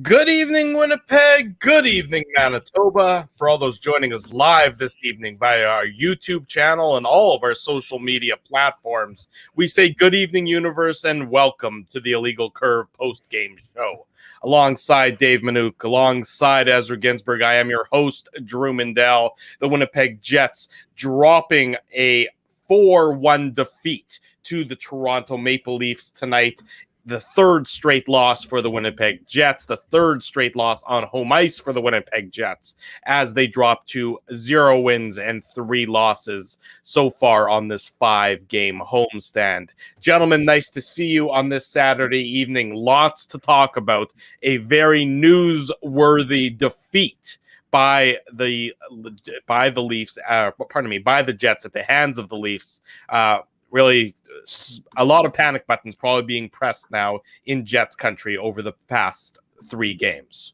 Good evening, Winnipeg. Good evening, Manitoba. For all those joining us live this evening via our YouTube channel and all of our social media platforms, we say good evening, universe, and welcome to the Illegal Curve post-game show. Alongside Dave Minuk, alongside Ezra Ginsburg, I am your host, Drew Mindell. The Winnipeg Jets dropping a 4-1 defeat to the Toronto Maple Leafs tonight. The third straight loss for the Winnipeg Jets, the third straight loss on home ice for the Winnipeg Jets, as they drop to 0 wins and 3 losses so far on this 5-game homestand. Gentlemen, nice to see you on this Saturday evening. Lots to talk about. A very newsworthy defeat by the Leafs, by the Jets at the hands of the Leafs. Really, a lot of panic buttons probably being pressed now in Jets country over the past 3 games.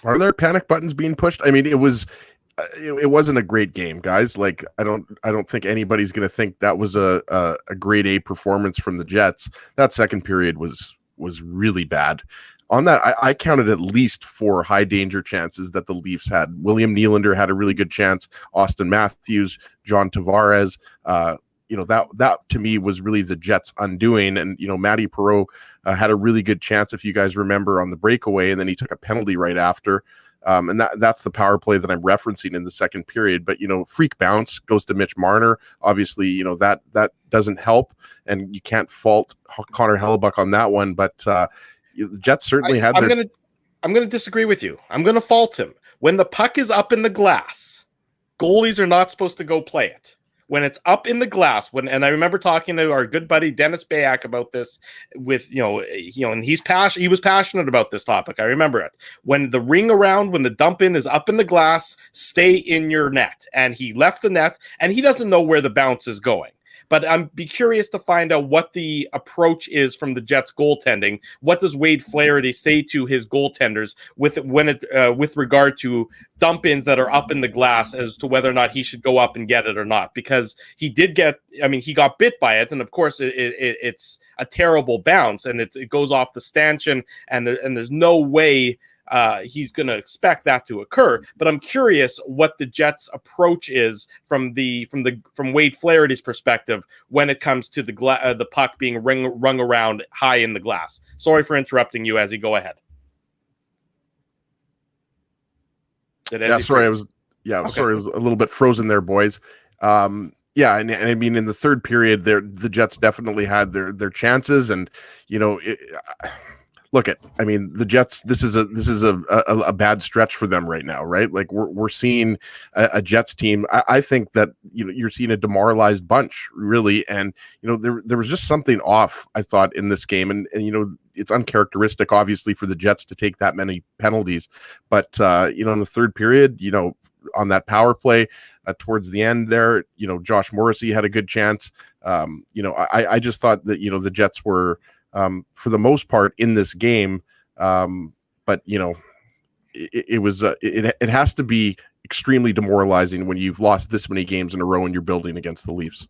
Are there panic buttons being pushed? I mean, it wasn't a great game, guys. Like, I don't think anybody's going to think that was a grade A performance from the Jets. That second period was really bad. On that, I counted at least 4 high danger chances that the Leafs had. William Nylander had a really good chance. Austin Matthews, John Tavares. That to me was really the Jets' undoing. And, Matty Perreault had a really good chance, if you guys remember, on the breakaway, and then he took a penalty right after. And that's the power play that I'm referencing in the second period. But, freak bounce goes to Mitch Marner. Obviously, that doesn't help, and you can't fault Connor Hellebuyck on that one. But the Jets certainly had their... I'm going to disagree with you. I'm going to fault him. When the puck is up in the glass, goalies are not supposed to go play it. When it's up in the glass, and I remember talking to our good buddy Dennis Bayak about this with, and he was passionate about this topic. I remember it. When the ring around, when the dump in is up in the glass, stay in your net. And he left the net, and he doesn't know where the bounce is going. But I'm be curious to find out what the approach is from the Jets goaltending. What does Wade Flaherty say to his goaltenders with regard to dump-ins that are up in the glass as to whether or not he should go up and get it or not? Because he got bit by it, and of course it's a terrible bounce, and it goes off the stanchion, and there's no way he's going to expect that to occur. But I'm curious what the Jets' approach is from Wade Flaherty's perspective when it comes to the puck being rung around high in the glass. Sorry for interrupting you, as you go ahead. Sorry, I was a little bit frozen there, boys. And I mean, in the third period, the Jets definitely had their chances, and the Jets. This is a bad stretch for them right now, right? Like we're seeing a Jets team. I think that you're seeing a demoralized bunch, really, and there was just something off, I thought, in this game, and it's uncharacteristic, obviously, for the Jets to take that many penalties, but in the third period, on that power play towards the end there, Josh Morrissey had a good chance. I just thought that the Jets were, for the most part, in this game, but it has to be extremely demoralizing when you've lost this many games in a row and you're building against the Leafs.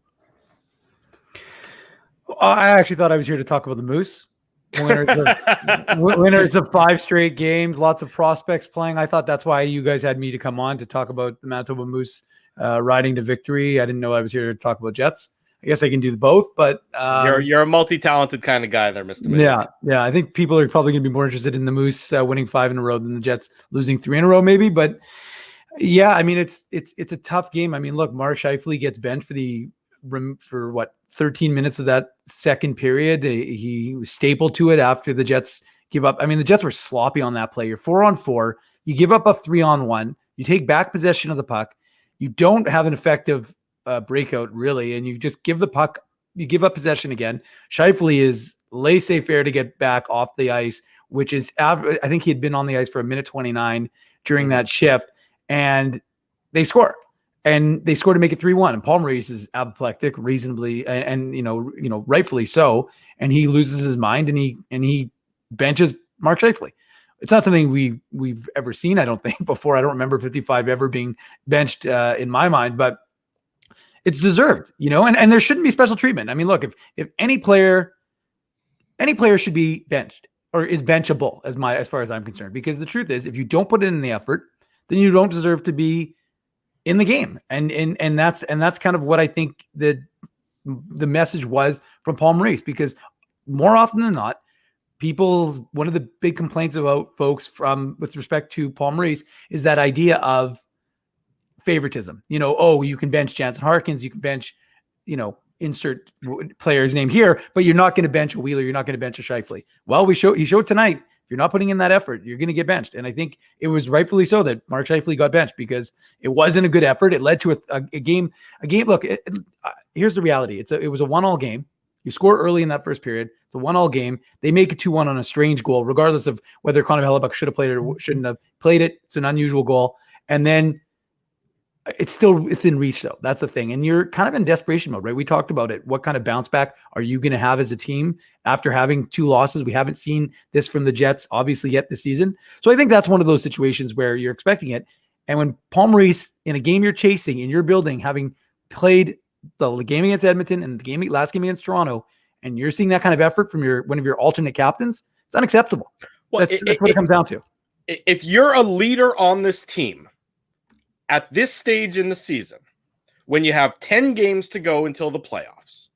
I actually thought I was here to talk about the Moose. Winners of 5 straight games, lots of prospects playing. I thought that's why you guys had me to come on to talk about the Manitoba Moose riding to victory. I didn't know I was here to talk about Jets. I guess I can do both, but you're a multi-talented kind of guy there, Mr. Minnick. Yeah. I think people are probably going to be more interested in the Moose winning 5 in a row than the Jets losing 3 in a row, maybe. But yeah, I mean, it's a tough game. I mean, look, Mark Scheifele gets benched for 13 minutes of that second period. He was stapled to it after the Jets give up. I mean, the Jets were sloppy on that play. You're 4-on-4. You give up a 3-on-1. You take back possession of the puck. You don't have an effective breakout, really, and you just give the puck. You give up possession again. Scheifele is laissez-faire to get back off the ice, which is, I think he had been on the ice for 1:29 during that shift, and they score. And they scored to make it 3-1. And Paul Maurice is apoplectic, reasonably, and rightfully so. And he loses his mind, and he benches Mark Scheifele. It's not something we've ever seen, I don't think, before. I don't remember 55 ever being benched in my mind, but it's deserved, and there shouldn't be special treatment. I mean, look, if any player should be benched, or is benchable as far as I'm concerned. Because the truth is, if you don't put in the effort, then you don't deserve to be in the game. And that's kind of what I think the message was from Paul Maurice, because more often than not, one of the big complaints about folks with respect to Paul Maurice is that idea of favoritism. You can bench Jansen Harkins, you can bench, insert player's name here, but you're not going to bench a Wheeler, you're not going to bench a Scheifele. Well, he showed tonight, if you're not putting in that effort, you're going to get benched. And I think it was rightfully so that Mark Scheifele got benched, because it wasn't a good effort. It led to a game. Look, here's the reality. It was a 1-1 game. You score early in that first period. It's a 1-1 game. They make it 2-1 on a strange goal, regardless of whether Connor Hellebuck should have played it or shouldn't have played it. It's an unusual goal. And then it's still within reach, though. That's the thing. And you're kind of in desperation mode, right? We talked about it. What kind of bounce back are you going to have as a team after having 2 losses? We haven't seen this from the Jets, obviously, yet this season. So I think that's one of those situations where you're expecting it. And when Paul Maurice, in a game you're chasing, in your building, having played the game against Edmonton and the last game against Toronto, and you're seeing that kind of effort from one of your alternate captains, it's unacceptable. Well, that's what it comes down to. If you're a leader on this team at this stage in the season, when you have 10 games to go until the playoffs,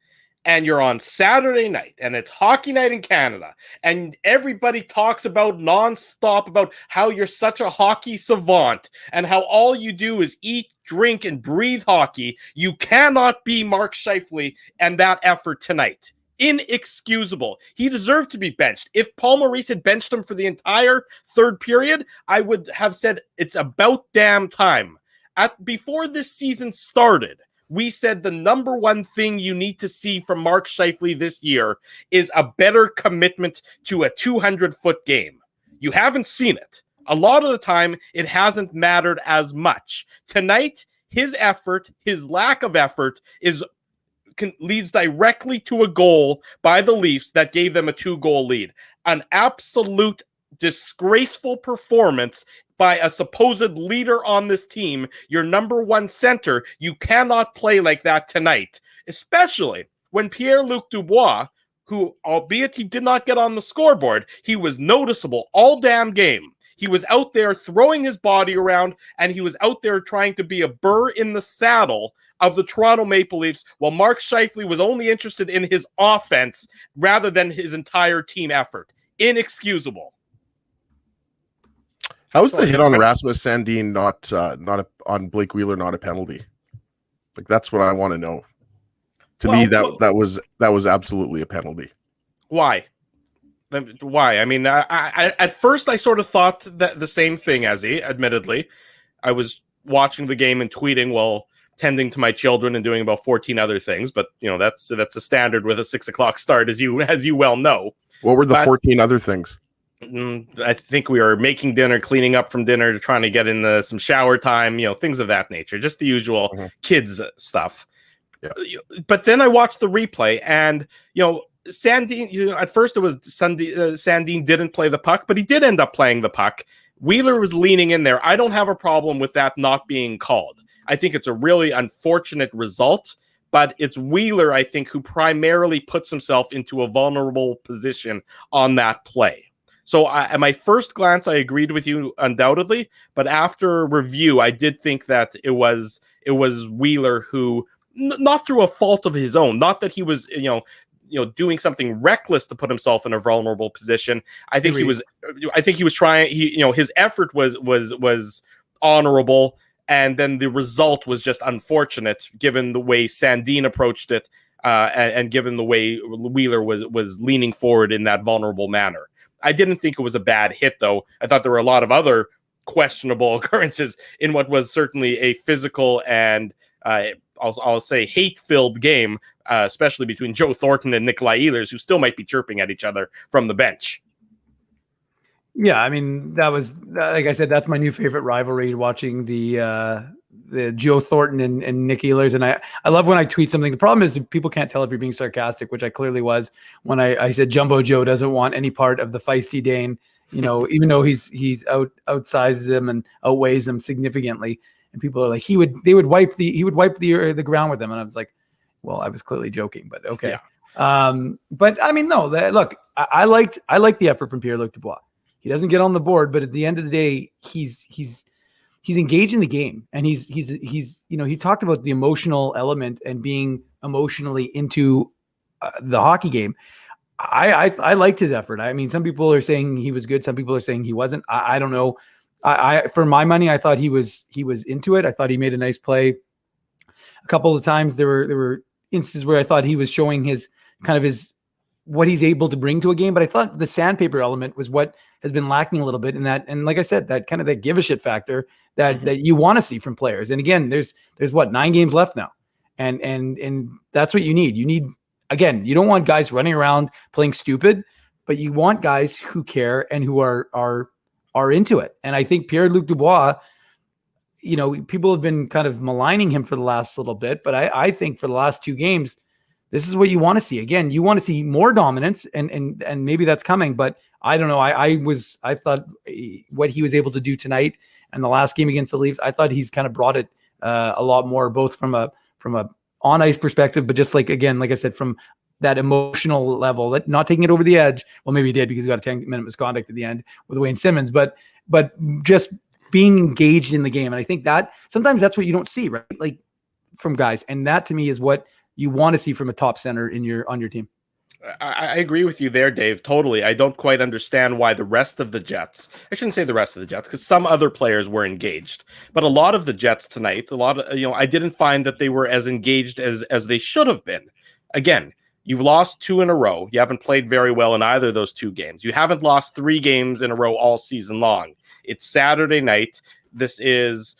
and you're on Saturday night, and it's hockey night in Canada, and everybody talks about nonstop about how you're such a hockey savant and how all you do is eat, drink, and breathe hockey, you cannot be Mark Scheifele and that effort tonight. Inexcusable. He deserved to be benched. If Paul Maurice had benched him for the entire third period, I would have said it's about damn time. Before this season started, we said the number one thing you need to see from Mark Scheifele this year is a better commitment to a 200-foot game. You haven't seen it. A lot of the time, it hasn't mattered as much. Tonight, his effort, his lack of effort, leads directly to a goal by the Leafs that gave them a 2-goal lead. An absolute disgraceful performance by a supposed leader on this team, your number one center. You cannot play like that tonight, especially when Pierre-Luc Dubois, who, albeit he did not get on the scoreboard, he was noticeable all damn game. He was out there throwing his body around, and he was out there trying to be a burr in the saddle of the Toronto Maple Leafs, while Mark Scheifele was only interested in his offense rather than his entire team effort. Inexcusable. How is the hit on Rasmus Sandin not on Blake Wheeler not a penalty? Like, that's what I want to know. To me, that was absolutely a penalty. Why? Why? I mean, I at first I sort of thought that the same thing as he. Admittedly, I was watching the game and tweeting while tending to my children and doing about 14 other things. But that's a standard with a 6:00 start, as you well know. What were the 14 other things? I think we were making dinner, cleaning up from dinner, trying to get in some shower time, things of that nature, just the usual kids stuff. Yeah. But then I watched the replay, and Sandin. At first it was Sandin didn't play the puck, but he did end up playing the puck. Wheeler was leaning in there. I don't have a problem with that not being called. I think it's a really unfortunate result, but it's Wheeler, I think, who primarily puts himself into a vulnerable position on that play. So at my first glance, I agreed with you undoubtedly, but after review, I did think that it was Wheeler who, not through a fault of his own, not that he was, doing something reckless to put himself in a vulnerable position. I think he was trying. His effort was honorable, and then the result was just unfortunate, given the way Sandin approached it, and given the way Wheeler was leaning forward in that vulnerable manner. I didn't think it was a bad hit, though. I thought there were a lot of other questionable occurrences in what was certainly a physical and I'll say hate-filled game, especially between Joe Thornton and Nikolai Ehlers, who still might be chirping at each other from the bench. Yeah, I mean, that was, like I said, that's my new favorite rivalry, watching the Joe Thornton and Nick Ehlers. And I love when I tweet something. The problem is people can't tell if you're being sarcastic, which I clearly was when I said Jumbo Joe doesn't want any part of the feisty Dane, even though he's outsizes him and outweighs him significantly. And people are like, he would wipe the ground with them. And I was like, well, I was clearly joking, but okay. But I mean, no, look, I liked the effort from Pierre-Luc Dubois. He doesn't get on the board, but at the end of the day, he's engaged in the game, and he's he talked about the emotional element and being emotionally into the hockey game. I liked his effort. I mean, some people are saying he was good, some people are saying he wasn't. I don't know. I for my money, I thought he was into it. I thought he made a nice play. A couple of times there were instances where I thought he was showing his what he's able to bring to a game, but I thought the sandpaper element was what has been lacking a little bit in that. And like I said, that kind of that give a shit factor that you want to see from players. And again, there's what, 9 games left now. And that's what you need. You need, again, you don't want guys running around playing stupid, but you want guys who care and who are into it. And I think Pierre-Luc Dubois, people have been kind of maligning him for the last little bit, but I think for the last 2 games, this is what you want to see. Again, you want to see more dominance, and maybe that's coming, but I don't know. I thought what he was able to do tonight and the last game against the Leafs, I thought he's kind of brought it a lot more, both from a on ice perspective, but just like I said, from that emotional level, that not taking it over the edge. Well, maybe he did because he got a 10-minute misconduct at the end with Wayne Simmons, but just being engaged in the game. And I think that sometimes that's what you don't see, right? Like from guys. And that to me is what you want to see from a top center on your team. I agree with you there, Dave. Totally. I don't quite understand why the rest of the Jets, I shouldn't say the rest of the Jets, because some other players were engaged, but a lot of the Jets tonight, I didn't find that they were as engaged as they should have been. Again, you've lost 2 in a row. You haven't played very well in either of those 2 games. You haven't lost 3 games in a row all season long. It's Saturday night. This is,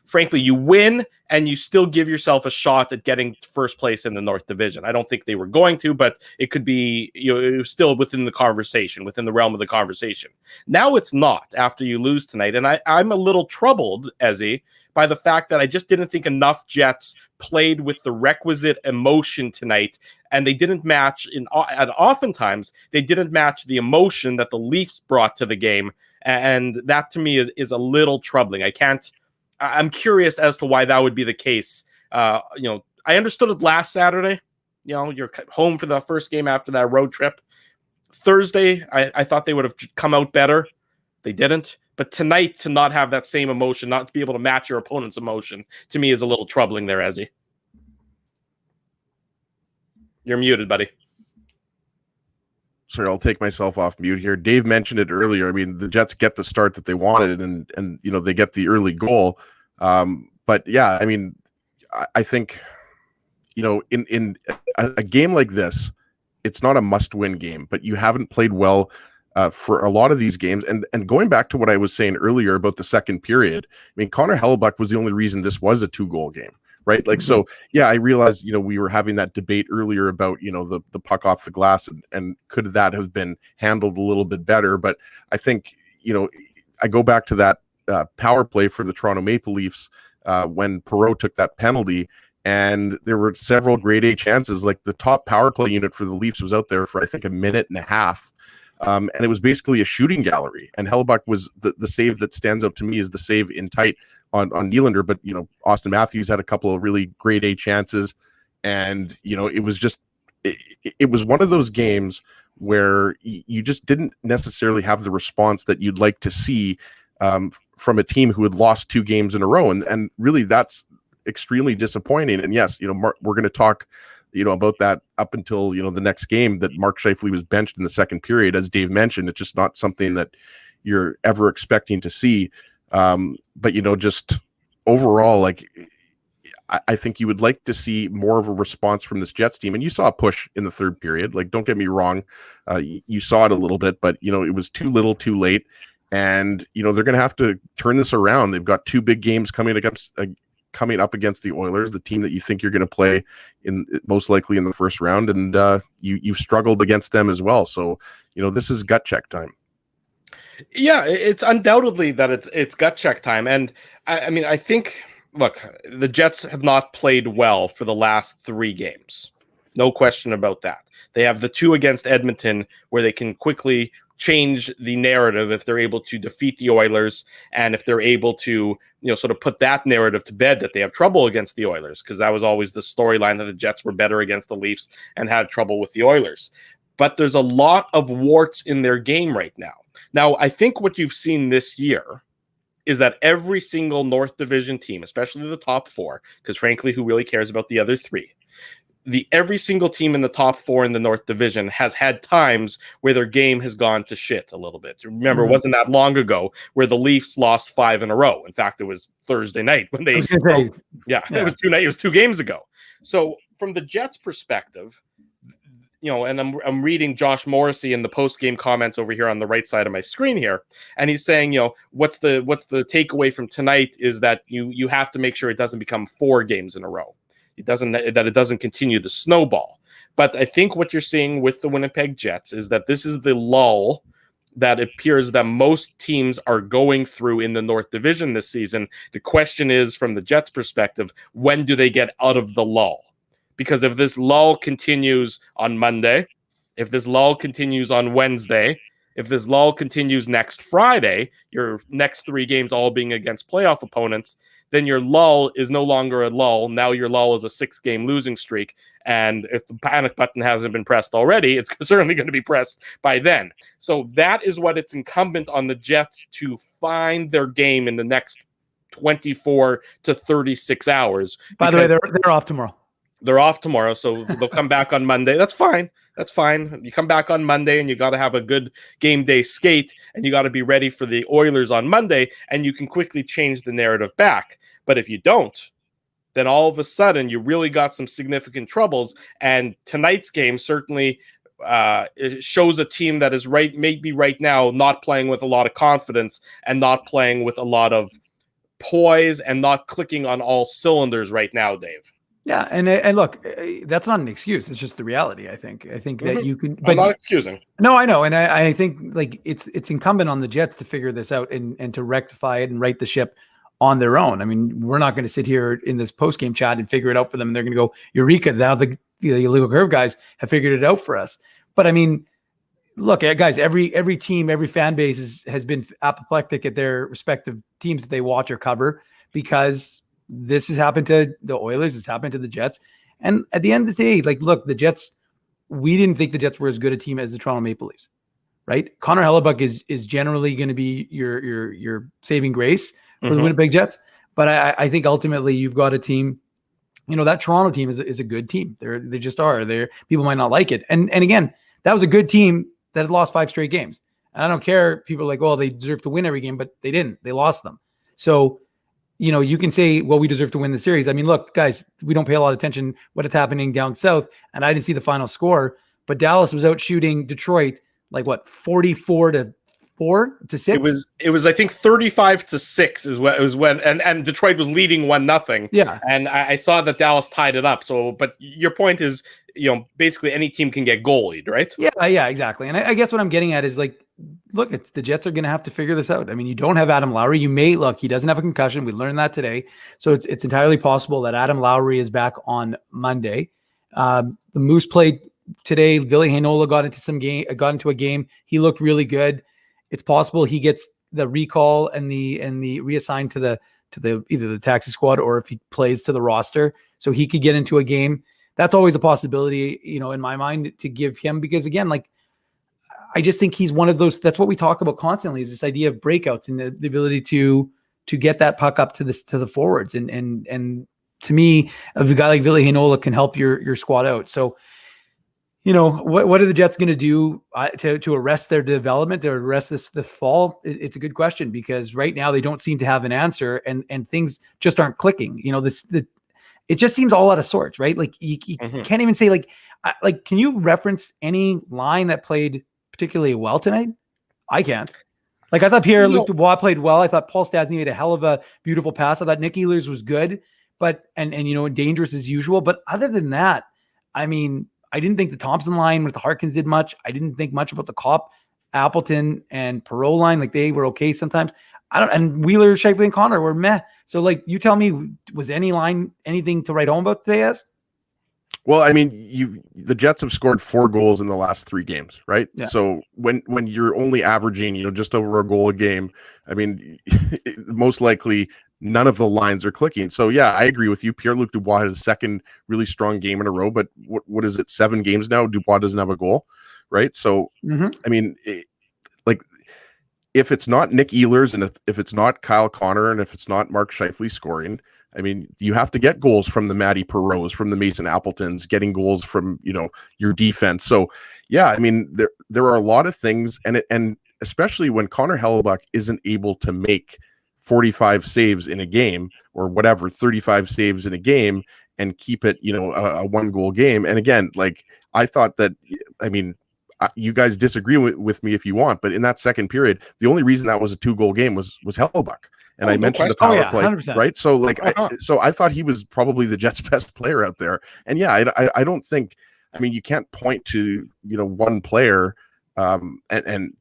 frankly, you win and you still give yourself a shot at getting first place in the North Division. I don't think they were going to, but it could be, it was still within the conversation, within the realm of the conversation. Now it's not after you lose tonight. And I'm a little troubled, Ezzy, by the fact that I just didn't think enough Jets played with the requisite emotion tonight, and they didn't match, and oftentimes they didn't match the emotion that the Leafs brought to the game, and that to me is a little troubling. I'm curious as to why that would be the case. I understood it last Saturday. You're home for the first game after that road trip. Thursday, I thought they would have come out better. They didn't. But tonight, to not have that same emotion, not to be able to match your opponent's emotion, to me is a little troubling there, Ezzy. You're muted, buddy. Sorry, I'll take myself off mute here. Dave mentioned it earlier. I mean, the Jets get the start that they wanted, and they get the early goal. But yeah, I mean, I think, in a game like this, it's not a must-win game, but you haven't played well for a lot of these games. And going back to what I was saying earlier about the second period, I mean, Connor Hellebuyck was the only reason this was a 2-goal game. Right. Like, so, yeah, I realized, we were having that debate earlier about, the puck off the glass and could that have been handled a little bit better? But I think, I go back to that power play for the Toronto Maple Leafs when Perreault took that penalty, and there were several grade A chances. Like the top power play unit for the Leafs was out there for, I think, a minute and a half. And it was basically a shooting gallery. And Hellebuyck was the save that stands out to me is the save in tight on Nylander. But, Austin Matthews had a couple of really grade A chances. And, it was just, it was one of those games where you just didn't necessarily have the response that you'd like to see from a team who had lost 2 games in a row. And really that's extremely disappointing. And yes, we're going to talk about that up until, the next game, that Mark Scheifele was benched in the second period. As Dave mentioned, it's just not something that you're ever expecting to see. But, just overall, like, I think you would like to see more of a response from this Jets team. And you saw a push in the third period. Like, don't get me wrong. You saw it a little bit, but, it was too little too late. And, they're going to have to turn this around. They've got 2 big games coming up against the Oilers, the team that you think you're going to play in most likely in the first round. And you've struggled against them as well. So, this is gut check time. Yeah, it's undoubtedly that it's gut check time. And I mean, I think, look, the Jets have not played well for the last 3 games. No question about that. They have the 2 against Edmonton where they can quickly change the narrative if they're able to defeat the Oilers, and if they're able to, sort of put that narrative to bed that they have trouble against the Oilers, because that was always the storyline, that the Jets were better against the Leafs and had trouble with the Oilers. But there's a lot of warts in their game right now. Now, I think what you've seen this year is that every single North Division team, especially the top four, because frankly, who really cares about the other three? Every single team in the top four in the North Division has had times where their game has gone to shit a little bit. Remember, it wasn't that long ago where the Leafs lost 5 in a row. In fact, it was Thursday night when they. It was 2 nights. It was 2 games ago. So from the Jets' perspective, and I'm reading Josh Morrissey in the post-game comments over here on the right side of my screen here, and he's saying, what's the takeaway from tonight is that you have to make sure it doesn't become 4 games in a row. It doesn't continue the snowball. But I think what you're seeing with the Winnipeg Jets is that this is the lull that it appears that most teams are going through in the North Division this season. The question is, from the Jets' perspective, when do they get out of the lull? Because if this lull continues on Monday, if this lull continues on Wednesday, if this lull continues next Friday, your next 3 games all being against playoff opponents, then your lull is no longer a lull. Now your lull is a 6-game losing streak. And if the panic button hasn't been pressed already, it's certainly going to be pressed by then. So that is what it's incumbent on the Jets to find their game in the next 24 to 36 hours. By the way, they're off tomorrow. They're off tomorrow, so they'll come back on Monday. That's fine. You come back on Monday, and you got to have a good game day skate, and you got to be ready for the Oilers on Monday, and you can quickly change the narrative back. But if you don't, then all of a sudden you really got some significant troubles. And tonight's game certainly it shows a team that is maybe right now not playing with a lot of confidence and not playing with a lot of poise and not clicking on all cylinders right now, Dave. Yeah, and look, that's not an excuse. It's just the reality. I think that you can. But I'm not excusing. No, I know, and I think like it's incumbent on the Jets to figure this out and to rectify it and right the ship on their own. I mean, we're not going to sit here in this post game chat and figure it out for them. And they're going to go, Eureka! Now the illegal curve guys have figured it out for us. But I mean, look, guys, every team, every fan base has been apoplectic at their respective teams that they watch or cover, because this has happened to the Oilers. It's happened to the Jets. And at the end of the day, like, look, the Jets, we didn't think the Jets were as good a team as the Toronto Maple Leafs, right? Connor Hellebuck is generally going to be your saving grace for the Winnipeg Jets. But I think ultimately you've got a team, that Toronto team is a good team. They just are. People might not like it. And again, that was a good team that had lost 5 straight games. And I don't care. People are like, well, they deserve to win every game, but they didn't. They lost them. So, you can say, well, we deserve to win the series. I mean, look, guys, we don't pay a lot of attention what is happening down south, and I didn't see the final score, but Dallas was out shooting Detroit like 44-4 to 6. It was I think 35-6 is what it was when and Detroit was leading 1-0. Yeah, and I saw that Dallas tied it up. So, but your point is, basically any team can get goalied, right? Yeah, exactly. And I guess what I'm getting at is like, look, the Jets are going to have to figure this out. I mean, you don't have Adam Lowry. He doesn't have a concussion. We learned that today. So it's entirely possible that Adam Lowry is back on Monday. The Moose played today. Ville Heinola got into a game. He looked really good. It's possible he gets the recall and the reassigned to the either the taxi squad, or if he plays to the roster, so he could get into a game. That's always a possibility, in my mind, to give him, because again, like, I just think he's one of those. That's what we talk about constantly, is this idea of breakouts and the ability to get that puck up to the forwards. And to me, a guy like Ville Heinola can help your squad out. So, what are the Jets going to do to arrest their development, to arrest the fall? It's a good question, because right now they don't seem to have an answer, and things just aren't clicking. It just seems all out of sorts, right? Like you can't even say like, can you reference any line that played particularly well tonight? I can't. Like, I thought Pierre-Luc Dubois played well. I thought Paul Stastny made a hell of a beautiful pass. I thought Nick Ehlers was good, but and dangerous as usual. But other than that, I mean, I didn't think the Thompson line with the Harkins did much. I didn't think much about the Kopp, Appleton, and Perreault line. Like, they were okay sometimes. And Wheeler, Scheifele, and Connor were meh. So, like, you tell me, was any line anything to write home about today, as? Well, I mean, the Jets have scored 4 goals in the last 3 games, right? Yeah. So when you're only averaging, just over a goal a game, I mean, most likely none of the lines are clicking. So yeah, I agree with you. Pierre-Luc Dubois had a second really strong game in a row, but what is it? 7 games now. Dubois doesn't have a goal, right? So I mean, like if it's not Nick Ehlers and if it's not Kyle Connor and if it's not Mark Scheifele scoring, I mean, you have to get goals from the Matty Perreaults, from the Mason Appletons, getting goals from, your defense. So yeah, I mean, there are a lot of things, and especially when Connor Hellebuyck isn't able to make 45 saves in a game or whatever, 35 saves in a game and keep it, a 1-goal game. And again, like I thought that, I mean, you guys disagree with me if you want, but in that second period, the only reason that was a 2-goal game was Hellebuyck. And I mentioned the power play, 100%. right? So like, I thought he was probably the Jets' best player out there. And yeah, I don't think, I mean, you can't point to, one player and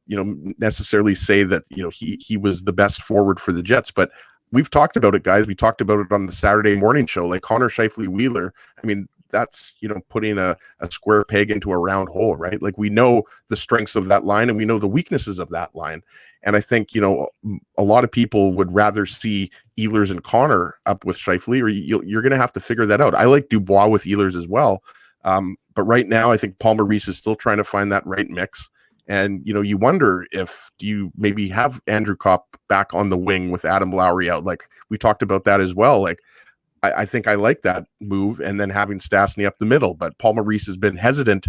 necessarily say that, he was the best forward for the Jets, but we've talked about it, guys. We talked about it on the Saturday morning show, like Connor Scheifele Wheeler. I mean, that's, putting a square peg into a round hole, right? Like we know the strengths of that line and we know the weaknesses of that line. And I think, a lot of people would rather see Ehlers and Connor up with Scheifele, or you're going to have to figure that out. I like Dubois with Ehlers as well. But right now I think Paul Maurice is still trying to find that right mix. And, you wonder if you maybe have Andrew Kopp back on the wing with Adam Lowry out. Like we talked about that as well. Like, I think I like that move, and then having Stastny up the middle. But Paul Maurice has been hesitant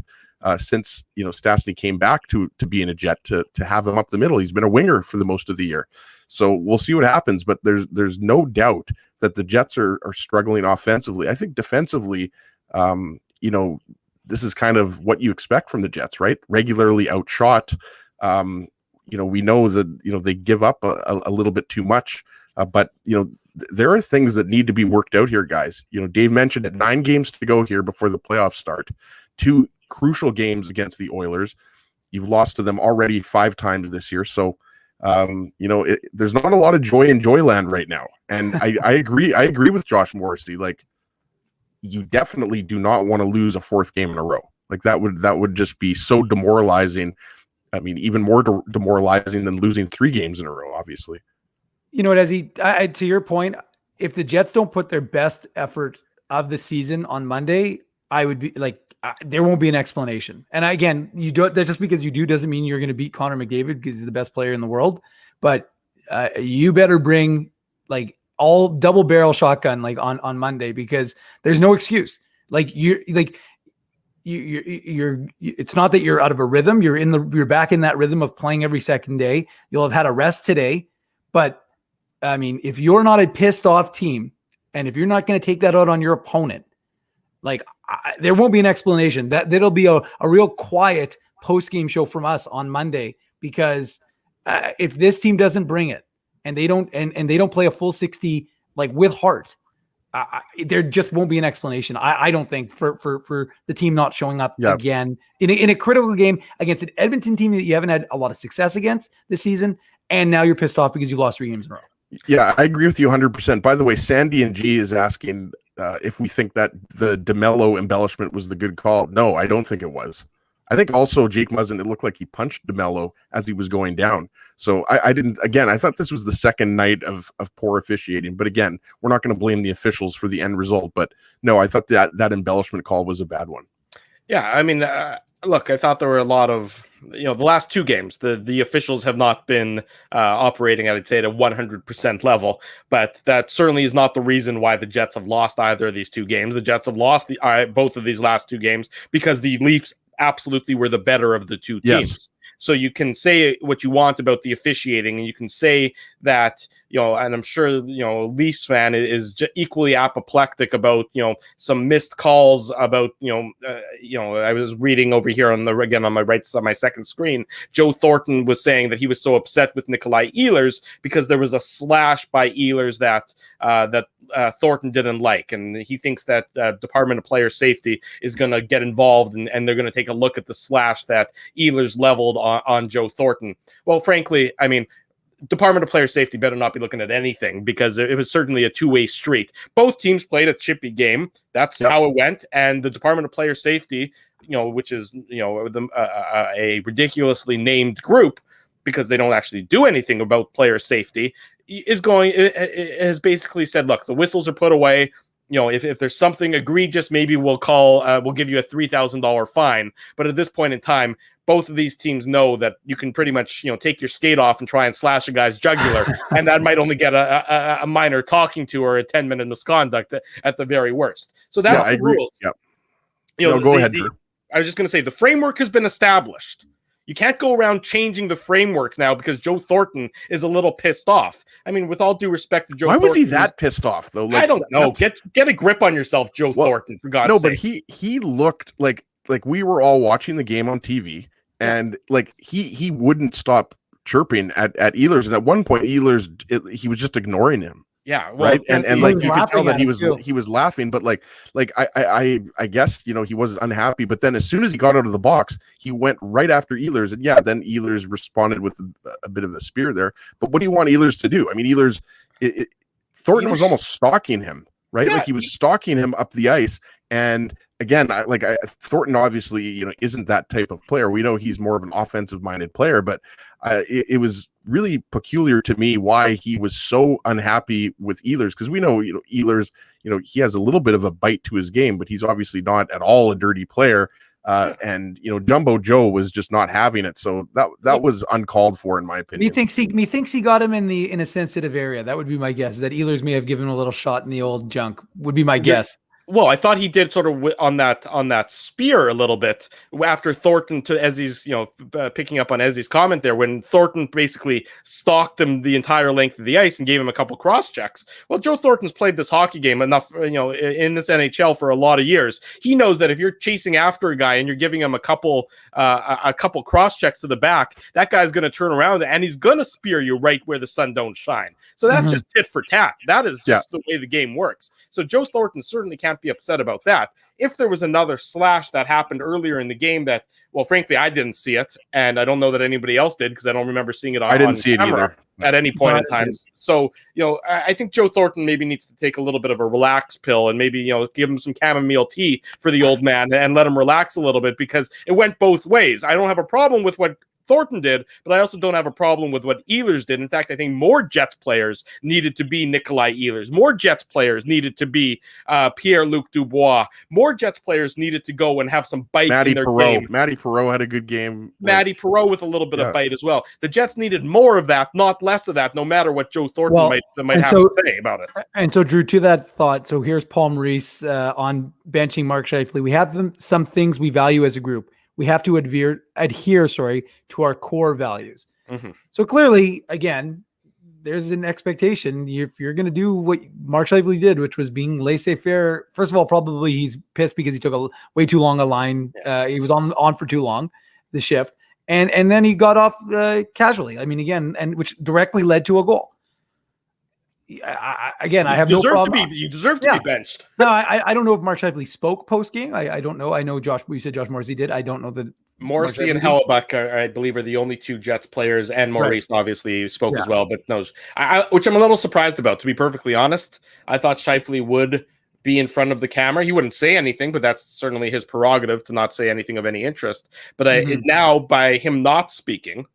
since Stastny came back to being a Jet to have him up the middle. He's been a winger for the most of the year, so we'll see what happens. But there's no doubt that the Jets are struggling offensively. I think defensively, this is kind of what you expect from the Jets, right? Regularly outshot. We know that they give up a little bit too much, but there are things that need to be worked out here, guys. Dave mentioned it, 9 games to go here before the playoffs start. 2 crucial games against the Oilers. You've lost to them already 5 times this year. So, there's not a lot of joy in Joyland right now. And I agree. I agree with Josh Morrissey. Like, you definitely do not want to lose a 4th game in a row. Like that would just be so demoralizing. I mean, even more demoralizing than losing 3 games in a row, obviously. You know what, to your point, if the Jets don't put their best effort of the season on Monday, I would be like, there won't be an explanation. And again, that just because you do doesn't mean you're going to beat Connor McDavid because he's the best player in the world. But you better bring like all double barrel shotgun like on Monday, because there's no excuse. Like you're it's not that you're out of a rhythm. You're back in that rhythm of playing every second day. You'll have had a rest today, but I mean, if you're not a pissed off team and if you're not going to take that out on your opponent, like there won't be an explanation. That'll be a real quiet post-game show from us on Monday, because if this team doesn't bring it and they don't and they don't play a full 60 like with heart, there just won't be an explanation. I don't think for the team not showing up again in a critical game against an Edmonton team that you haven't had a lot of success against this season, and now you're pissed off because you lost 3 games in a row. Yeah, I agree with you 100%. By the way, Sandy and G is asking if we think that the DeMello embellishment was the good call. No, I don't think it was. I think also Jake Muzzin, it looked like he punched DeMello as he was going down. So I didn't, again, I thought this was the second night of poor officiating. But again, we're not going to blame the officials for the end result. But no, I thought that embellishment call was a bad one. Yeah, I mean, look, I thought there were a lot of, the last 2 games, the officials have not been operating, I'd say, at a 100% level, but that certainly is not the reason why the Jets have lost either of these 2 games. The Jets have lost both of these last 2 games because the Leafs absolutely were the better of the 2 teams. Yes. So you can say what you want about the officiating, and you can say that, and I'm sure, Leafs fan is equally apoplectic about, some missed calls about, I was reading over here on my right side, my second screen, Joe Thornton was saying that he was so upset with Nikolai Ehlers because there was a slash by Ehlers that Thornton didn't like, and he thinks that Department of Player Safety is going to get involved and they're going to take a look at the slash that Ehlers leveled on Joe Thornton. Well, frankly, I mean, Department of Player Safety better not be looking at anything, because it was certainly a two-way street. Both teams played a chippy game. That's how it went. And the Department of Player Safety, which is, a ridiculously named group because they don't actually do anything about player safety, has basically said, look, the whistles are put away. If there's something egregious, maybe we'll give you a $3,000 fine. But at this point in time, both of these teams know that you can pretty much, take your skate off and try and slash a guy's jugular, and that might only get a minor talking to or a 10-minute misconduct at the very worst. So that's the rules. Yep. Go ahead. I was just going to say, the framework has been established. You can't go around changing the framework now because Joe Thornton is a little pissed off. I mean, with all due respect to Joe Thornton. Why was he that pissed off, though? I don't know. Get a grip on yourself, Joe Thornton, for God's sake. No, but he looked like we were all watching the game on TV, and like he wouldn't stop chirping at Ehlers, and at one point he was just ignoring him. Yeah, well, right, and like you could tell that he was laughing, but like I guess he was unhappy. But then as soon as he got out of the box, he went right after Ehlers, and then Ehlers responded with a bit of a spear there. But what do you want Ehlers to do? I mean, Thornton was almost stalking him, right? Yeah, like he was stalking him up the ice, and again, Thornton obviously isn't that type of player. We know he's more of an offensive minded player, but it was really peculiar to me why he was so unhappy with Ehlers, because we know Ehlers, he has a little bit of a bite to his game, but he's obviously not at all a dirty player. And Jumbo Joe was just not having it, so that was uncalled for, in my opinion. Methinks he got him in a sensitive area. That would be my guess. That Ehlers may have given him a little shot in the old junk. Would be my guess. Well, I thought he did sort of on that spear a little bit after Thornton, to Ezzy's, picking up on Ezzy's comment there, when Thornton basically stalked him the entire length of the ice and gave him a couple cross checks. Well, Joe Thornton's played this hockey game enough, in this NHL for a lot of years. He knows that if you're chasing after a guy and you're giving him a couple cross checks to the back, that guy's going to turn around and he's going to spear you right where the sun don't shine. So that's just tit for tat. That is just the way the game works. So Joe Thornton certainly can't be upset about that. If there was another slash that happened earlier in the game that, well, frankly, I didn't see it, and I don't know that anybody else did, because I don't remember seeing it on camera. I didn't see it either at any point in time. So, I think Joe Thornton maybe needs to take a little bit of a relax pill and maybe, give him some chamomile tea for the old man and let him relax a little bit, because it went both ways. I don't have a problem with what Thornton did, but I also don't have a problem with what Ehlers did. In fact, I think more Jets players needed to be Nikolai Ehlers. More Jets players needed to be Pierre-Luc Dubois. More Jets players needed to go and have some bite in their game. Matty Perreault had a good game. Matty Perreault with a little bit of bite as well. The Jets needed more of that, not less of that, no matter what Joe Thornton might have to say about it. And so, Drew, to that thought, so here's Paul Maurice on benching Mark Scheifele. We have some things we value as a group. We have to adhere to our core values. Mm-hmm. So clearly, again, there's an expectation. If you're going to do what Mark Scheifele did, which was being laissez-faire, first of all, probably he's pissed because he took way too long a line. He was on for too long, the shift. And then he got off casually. I mean, again, and which directly led to a goal. I have no problem. You deserve to be benched. No, I don't know if Mark Scheifele spoke post game. I don't know. I know you said Josh Morrissey did. I don't know that Morrissey and Hellebuck I believe are the only two Jets players, and Maurice obviously spoke as well. But no, which I'm a little surprised about, to be perfectly honest. I thought Scheifele would be in front of the camera. He wouldn't say anything, but that's certainly his prerogative to not say anything of any interest. But now, by him not speaking,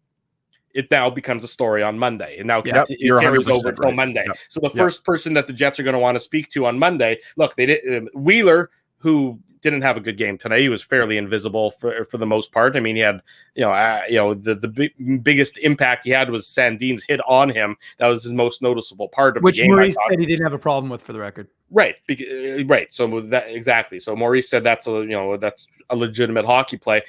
it now becomes a story on Monday. And now it carries over until Monday. Yep. So the first person that the Jets are going to want to speak to on Monday, look, they did Wheeler, who didn't have a good game tonight. He was fairly invisible for the most part. I mean, he had, the biggest impact he had was Sandin's hit on him. That was his most noticeable part of the game. Which Maurice said he didn't have a problem with, for the record. Right. Right. So exactly. So Maurice said that's a legitimate hockey play.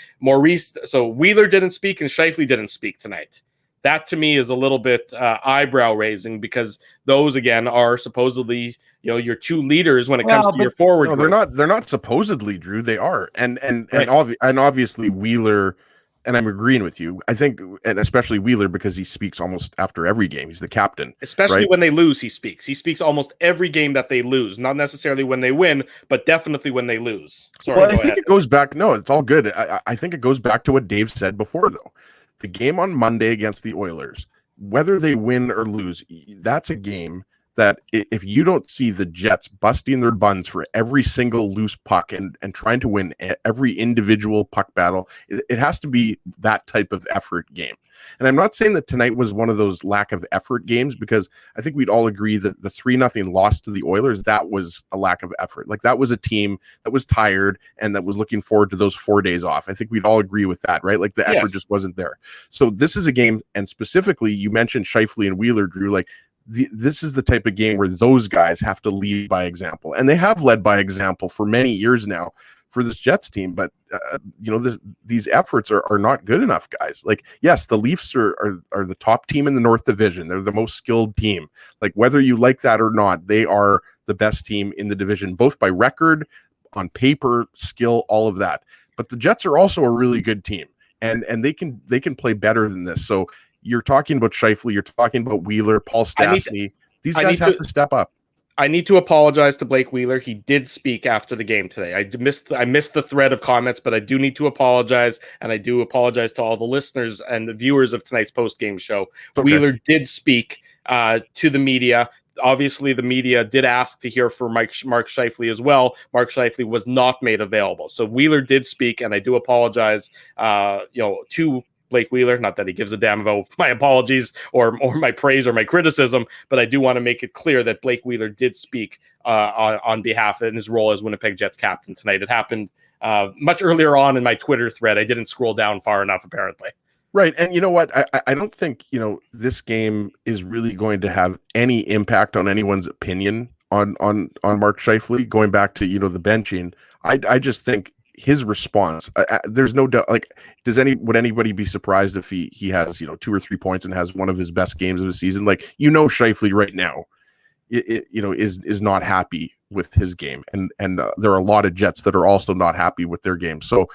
So Wheeler didn't speak and Scheifele didn't speak tonight. That to me is a little bit eyebrow raising, because those again are supposedly your two leaders when it comes to your forward. No, they're not supposedly, Drew. They are, and obviously Wheeler. And I'm agreeing with you. I think, and especially Wheeler, because he speaks almost after every game. He's the captain. Especially when they lose, he speaks. He speaks almost every game that they lose. Not necessarily when they win, but definitely when they lose. Sorry, I think it goes back. No, it's all good. I think it goes back to what Dave said before, though. The game on Monday against the Oilers, whether they win or lose, that's a game that if you don't see the Jets busting their buns for every single loose puck and trying to win every individual puck battle, it has to be that type of effort game. And I'm not saying that tonight was one of those lack of effort games, because I think we'd all agree that the 3-0 loss to the Oilers, that was a lack of effort. Like, that was a team that was tired and that was looking forward to those 4 days off. I think we'd all agree with that, right? Like, the effort just wasn't there. So this is a game, and specifically, you mentioned Scheifele and Wheeler, Drew, like, this is the type of game where those guys have to lead by example, and they have led by example for many years now for this Jets team. But these efforts are not good enough, guys. Like, yes, the Leafs are the top team in the North Division. They're the most skilled team. Like, whether you like that or not, they are the best team in the division, both by record, on paper, skill, all of that. But the Jets are also a really good team, and they can play better than this. So you're talking about Scheifele, you're talking about Wheeler, Paul Stastny. These guys have to step up. I need to apologize to Blake Wheeler. He did speak after the game today. I missed the thread of comments, but I do need to apologize, and I do apologize to all the listeners and the viewers of tonight's post-game show. Okay. Wheeler did speak to the media. Obviously, the media did ask to hear from Mark Scheifele as well. Mark Scheifele was not made available. So Wheeler did speak, and I do apologize to Blake Wheeler, not that he gives a damn about my apologies or my praise or my criticism, but I do want to make it clear that Blake Wheeler did speak on behalf in his role as Winnipeg Jets captain tonight. It happened much earlier on in my Twitter thread. I didn't scroll down far enough, apparently. Right. And you know what? I don't think, this game is really going to have any impact on anyone's opinion on Mark Scheifele, going back to, the benching. I just think his response, there's no doubt. Like, would anybody be surprised if he has 2 or 3 points and has one of his best games of the season? Like, Scheifele right now, is not happy with his game, and there are a lot of Jets that are also not happy with their game. So,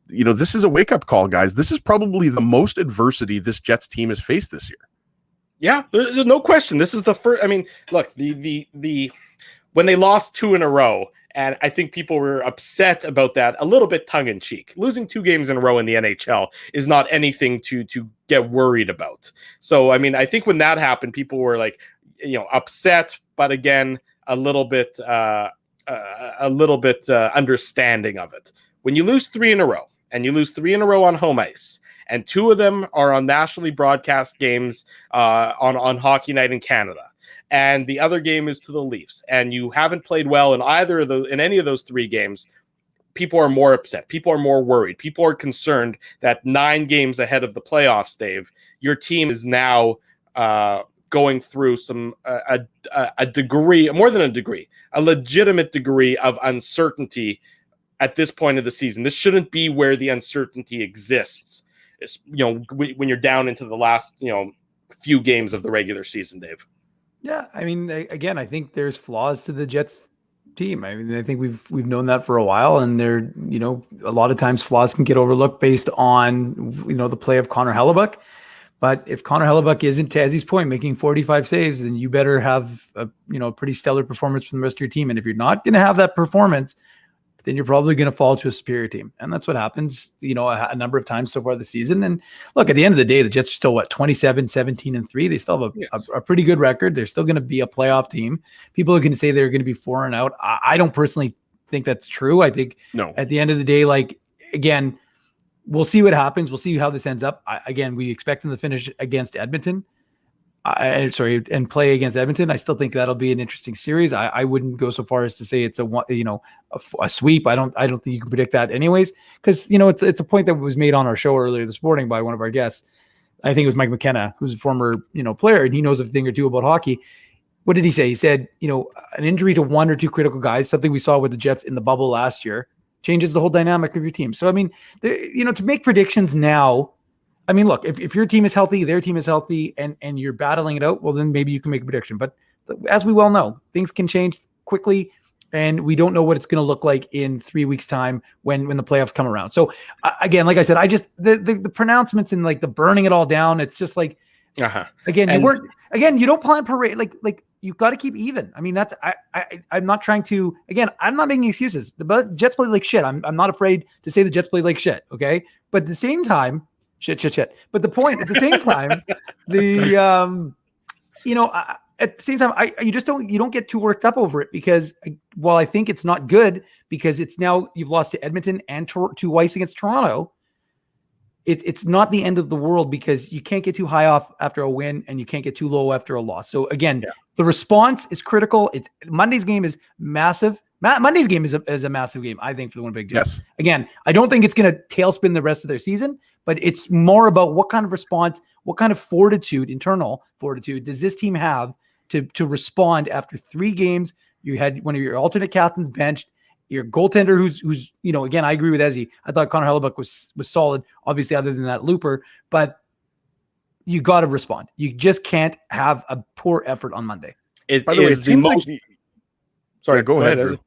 this is a wake up call, guys. This is probably the most adversity this Jets team has faced this year. Yeah, there's no question. This is the first. I mean, look, the when they lost 2 in a row. And I think people were upset about that, a little bit tongue-in-cheek. Losing 2 games in a row in the NHL is not anything to get worried about. So, I mean, I think when that happened, people were like, upset, but again, a little bit understanding of it. When you lose 3 in a row, and you lose 3 in a row on home ice, and 2 of them are on nationally broadcast games on Hockey Night in Canada, and the other game is to the Leafs, and you haven't played well in any of those 3 games, people are more upset. People are more worried. People are concerned that 9 games ahead of the playoffs, Dave, your team is now going through a degree, more than a degree, a legitimate degree of uncertainty at this point of the season. This shouldn't be where the uncertainty exists. It's, when you're down into the last, few games of the regular season, Dave. Yeah, I mean, again, I think there's flaws to the Jets team. I mean, I think we've known that for a while, and there, a lot of times flaws can get overlooked based on, the play of Connor Hellebuyck. But if Connor Hellebuyck isn't, to Ezzy's point, making 45 saves, then you better have a pretty stellar performance from the rest of your team. And if you're not going to have that performance, then you're probably going to fall to a superior team. And that's what happens, a number of times so far this season. And look, at the end of the day, the Jets are still 27, 17-3. They still have a pretty good record. They're still going to be a playoff team. People are going to say they're going to be 4-out. I don't personally think that's true. I think at the end of the day, again, we'll see what happens. We'll see how this ends up. We expect them to finish against Edmonton. And play against Edmonton. I still think that'll be an interesting series. I wouldn't go so far as to say it's a sweep. I don't think you can predict that anyways, because it's a point that was made on our show earlier this morning by one of our guests. I think it was Mike McKenna, who's a former player, and he knows a thing or two about hockey. What did he say? He said, an injury to 1 or 2 critical guys, something we saw with the Jets in the bubble last year, changes the whole dynamic of your team. So I mean, to make predictions now. I mean, look, if your team is healthy, their team is healthy, and you're battling it out, well, then maybe you can make a prediction. But as we well know, things can change quickly, and we don't know what it's going to look like in 3 weeks' time when the playoffs come around. So, again, like I said, the pronouncements and the burning it all down, it's just again, you don't plan parade. Like you've got to keep even. I mean, I'm not trying to, again, I'm not making excuses. The Jets play like shit. I'm not afraid to say the Jets play like shit. Okay. But at the same time, Shit. But the point, at the same time, at the same time, you don't get too worked up over it because while I think it's not good because it's now you've lost to Edmonton and twice against Toronto. It's not the end of the world because you can't get too high off after a win and you can't get too low after a loss. So again, the response is critical. Monday's game is massive. Monday's game is a massive game, I think, for the Winnipeg Jets. Yes. Again, I don't think it's going to tailspin the rest of their season, but it's more about what kind of response, what kind of internal fortitude does this team have to respond after 3 games. You had one of your alternate captains benched, your goaltender who's again, I agree with Ezzy. I thought Connor Hellebuyck was solid, obviously, other than that looper, but you got to respond. You just can't have a poor effort on Monday. By the way, it seems like Sorry, go ahead, Drew.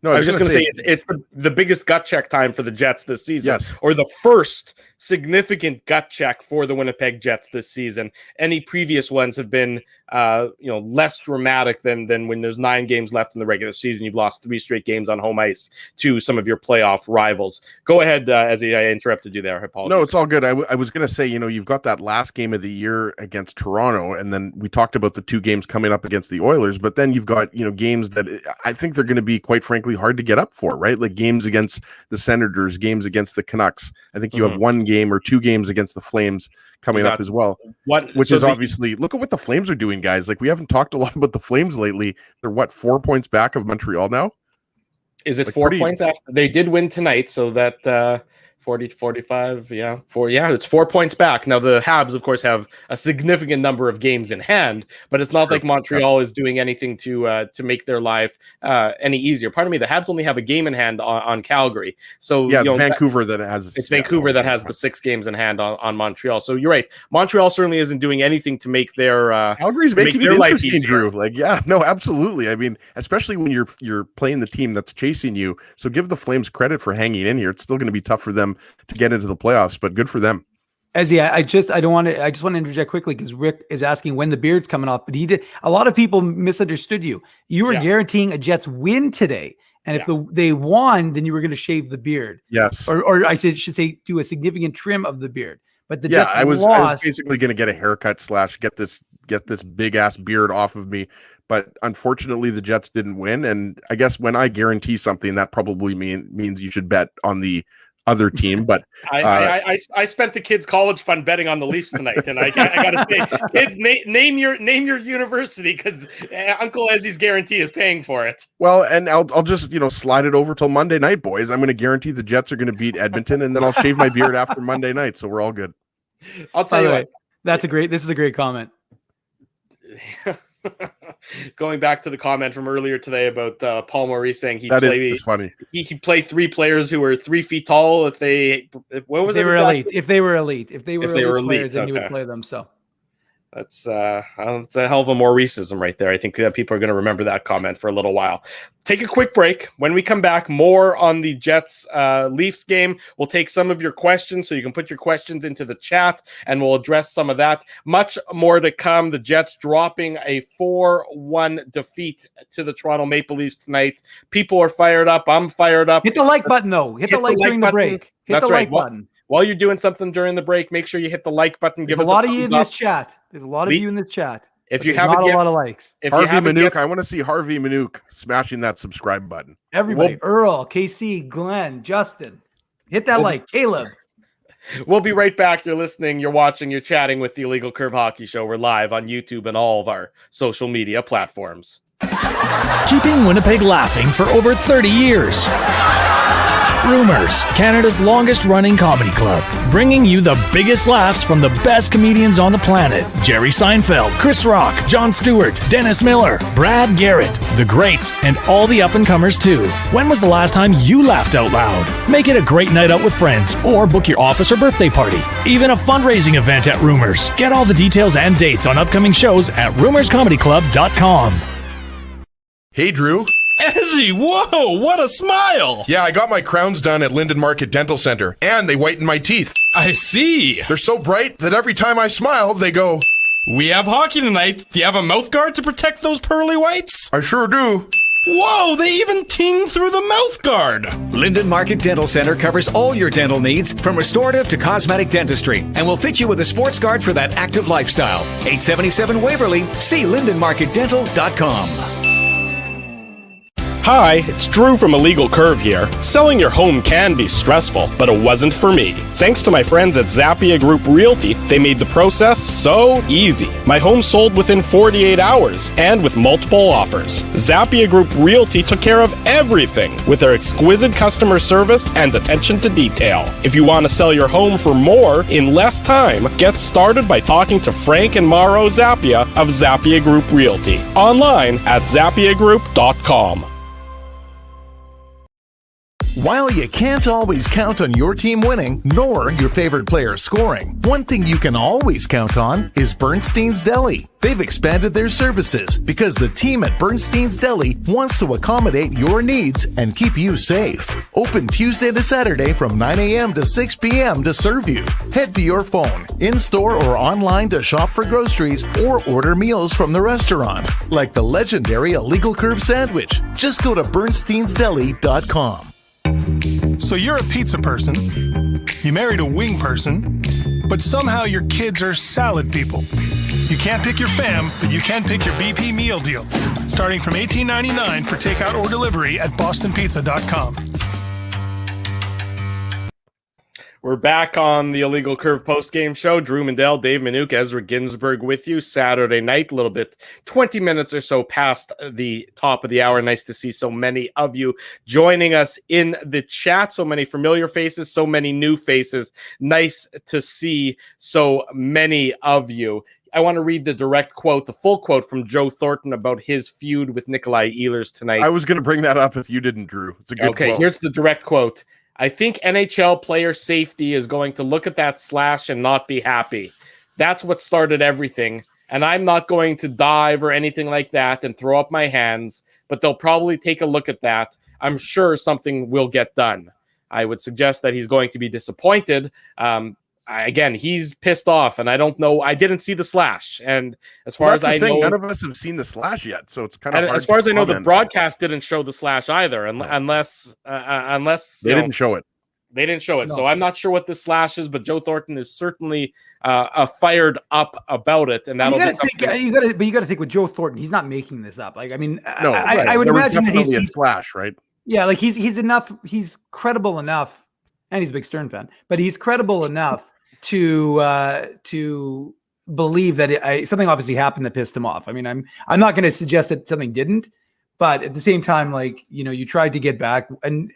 No, I was just going to say it's the biggest gut check time for the Jets this season, yes, or the first significant gut check for the Winnipeg Jets this season. Any previous ones have been, less dramatic than when there's 9 games left in the regular season. You've lost 3 straight games on home ice to some of your playoff rivals. Go ahead, Ezzy. I interrupted you there. I apologize. No, it's all good. I was going to say, you've got that last game of the year against Toronto, and then we talked about the 2 games coming up against the Oilers, but then you've got, games that I think they're going to be, quite frankly, hard to get up for, right? Like games against the Senators, games against the Canucks. I think you have 1 game or 2 games against the Flames coming up as well, which is obviously, look at what the Flames are doing, guys. Like, we haven't talked a lot about the Flames lately. They're 4 points back of Montreal now? Is it like 4 points after? They did win tonight, so that 40 to 45, it's 4 points back. Now the Habs, of course, have a significant number of games in hand, but it's not like Montreal is doing anything to make their life any easier. Pardon me, the Habs only have a game in hand on Calgary. So Vancouver that has Vancouver that has the 6 games in hand on Montreal. So you're right, Montreal certainly isn't doing anything to make their Calgary's making it interesting, Drew. Like, no, absolutely. I mean, especially when you're playing the team that's chasing you. So give the Flames credit for hanging in here. It's still going to be tough for them to get into the playoffs, but good for them. Ezzy, I just want to interject quickly because Rick is asking when the beard's coming off, but a lot of people misunderstood you. You were guaranteeing a Jets win today, and if they won, then you were going to shave the beard. Yes, or I should say do a significant trim of the beard. But the Jets I was basically going to get a haircut / get this big ass beard off of me. But unfortunately, the Jets didn't win, and I guess when I guarantee something, that probably means you should bet on the other team. But I spent the kids' college fund betting on the Leafs tonight, and I gotta say, kids, name your university because Uncle Ezzy's guarantee is paying for it. Well, and I'll just slide it over till Monday night, boys. I'm going to guarantee the Jets are going to beat Edmonton, and then I'll shave my beard after Monday night, so we're all good. I'll tell you what. This is a great comment. Going back to the comment from earlier today about Paul Maurice saying is funny. He play 3 players who were 3 feet tall if they were elite. If they were elite players, then you would play them. So that's a hell of a Mauriceism right there. I think people are going to remember that comment for a little while. Take a quick break. When we come back, more on the Jets Leafs game. We'll take some of your questions, so you can put your questions into the chat, and we'll address some of that. Much more to come. The Jets dropping a 4-1 defeat to the Toronto Maple Leafs tonight. People are fired up. I'm fired up. Hit the like button, though. Hit the like during the break. Hit the like button. While you're doing something during the break, make sure you hit the like button. Give us a lot of you in this chat. There's a lot of you in this chat. If you haven't, not a lot of likes. Harvey Minuk, I want to see Harvey Minuk smashing that subscribe button. Everybody, Earl, KC, Glenn, Justin, hit that like. Caleb. We'll be right back. You're listening, you're watching, you're chatting with the Illegal Curve Hockey Show. We're live on YouTube and all of our social media platforms. Keeping Winnipeg laughing for over 30 years. Rumors, Canada's longest-running comedy club, bringing you the biggest laughs from the best comedians on the planet. Jerry Seinfeld, Chris Rock, Jon Stewart, Dennis Miller, Brad Garrett, the greats, and all the up-and-comers too. When was the last time you laughed out loud? Make it a great night out with friends, or book your office or birthday party. Even a fundraising event at Rumors. Get all the details and dates on upcoming shows at rumorscomedyclub.com. Hey, Drew. Ezzy, whoa, what a smile! Yeah, I got my crowns done at Linden Market Dental Center, and they whiten my teeth. I see. They're so bright that every time I smile, they go... We have hockey tonight. Do you have a mouth guard to protect those pearly whites? I sure do. Whoa, they even ting through the mouth guard. Linden Market Dental Center covers all your dental needs from restorative to cosmetic dentistry and will fit you with a sports guard for that active lifestyle. 877 Waverly. See lindenmarketdental.com. Hi, it's Drew from Illegal Curve here. Selling your home can be stressful, but it wasn't for me. Thanks to my friends at Zappia Group Realty, they made the process so easy. My home sold within 48 hours and with multiple offers. Zappia Group Realty took care of everything with their exquisite customer service and attention to detail. If you want to sell your home for more in less time, get started by talking to Frank and Mauro Zappia of Zappia Group Realty. Online at zappiagroup.com. While you can't always count on your team winning, nor your favorite player scoring, one thing you can always count on is Bernstein's Deli. They've expanded their services because the team at Bernstein's Deli wants to accommodate your needs and keep you safe. Open Tuesday to Saturday from 9 a.m. to 6 p.m. to serve you. Head to your phone, in-store or online to shop for groceries or order meals from the restaurant, like the legendary Illegal Curve sandwich. Just go to bernsteinsdeli.com. So you're a pizza person, you married a wing person, but somehow your kids are salad people. You can't pick your fam, but you can pick your BP meal deal, starting from $18.99 for takeout or delivery at bostonpizza.com. We're back on the Illegal Curve post-game show. Drew Mandel, Dave Minuk, Ezra Ginsburg with you Saturday night, a little bit, 20 minutes or so past the top of the hour. Nice to see so many of you joining us in the chat. So many familiar faces, so many new faces. Nice to see so many of you. I want to read the direct quote, the full quote from Joe Thornton about his feud with Nikolai Ehlers tonight. I was going to bring that up if you didn't, Drew. It's a good quote. Here's the direct quote. I think NHL player safety is going to look at that slash and not be happy. That's what started everything. And I'm not going to dive or anything like that and throw up my hands, but they'll probably take a look at that. I'm sure something will get done. I would suggest that he's going to be disappointed. Again, he's pissed off, and I don't know. I didn't see the slash, and as far as I know, none of us have seen the slash yet, so it's kind of hard. As far as I know, the comment. broadcast didn't show the slash either, unless they didn't show it. They didn't show it, No. so I'm not sure what the slash is. But Joe Thornton is certainly fired up about it, and that'll be something. You got to think with Joe Thornton, he's not making this up. Like, I mean, No, I would there was imagine that definitely a he's slash, right? yeah, like he's enough, he's credible enough, and he's a big Stern fan, but he's credible enough to believe that something obviously happened that pissed him off. I mean, I'm not going to suggest that something didn't, but at the same time, like, you know, you tried to get back, and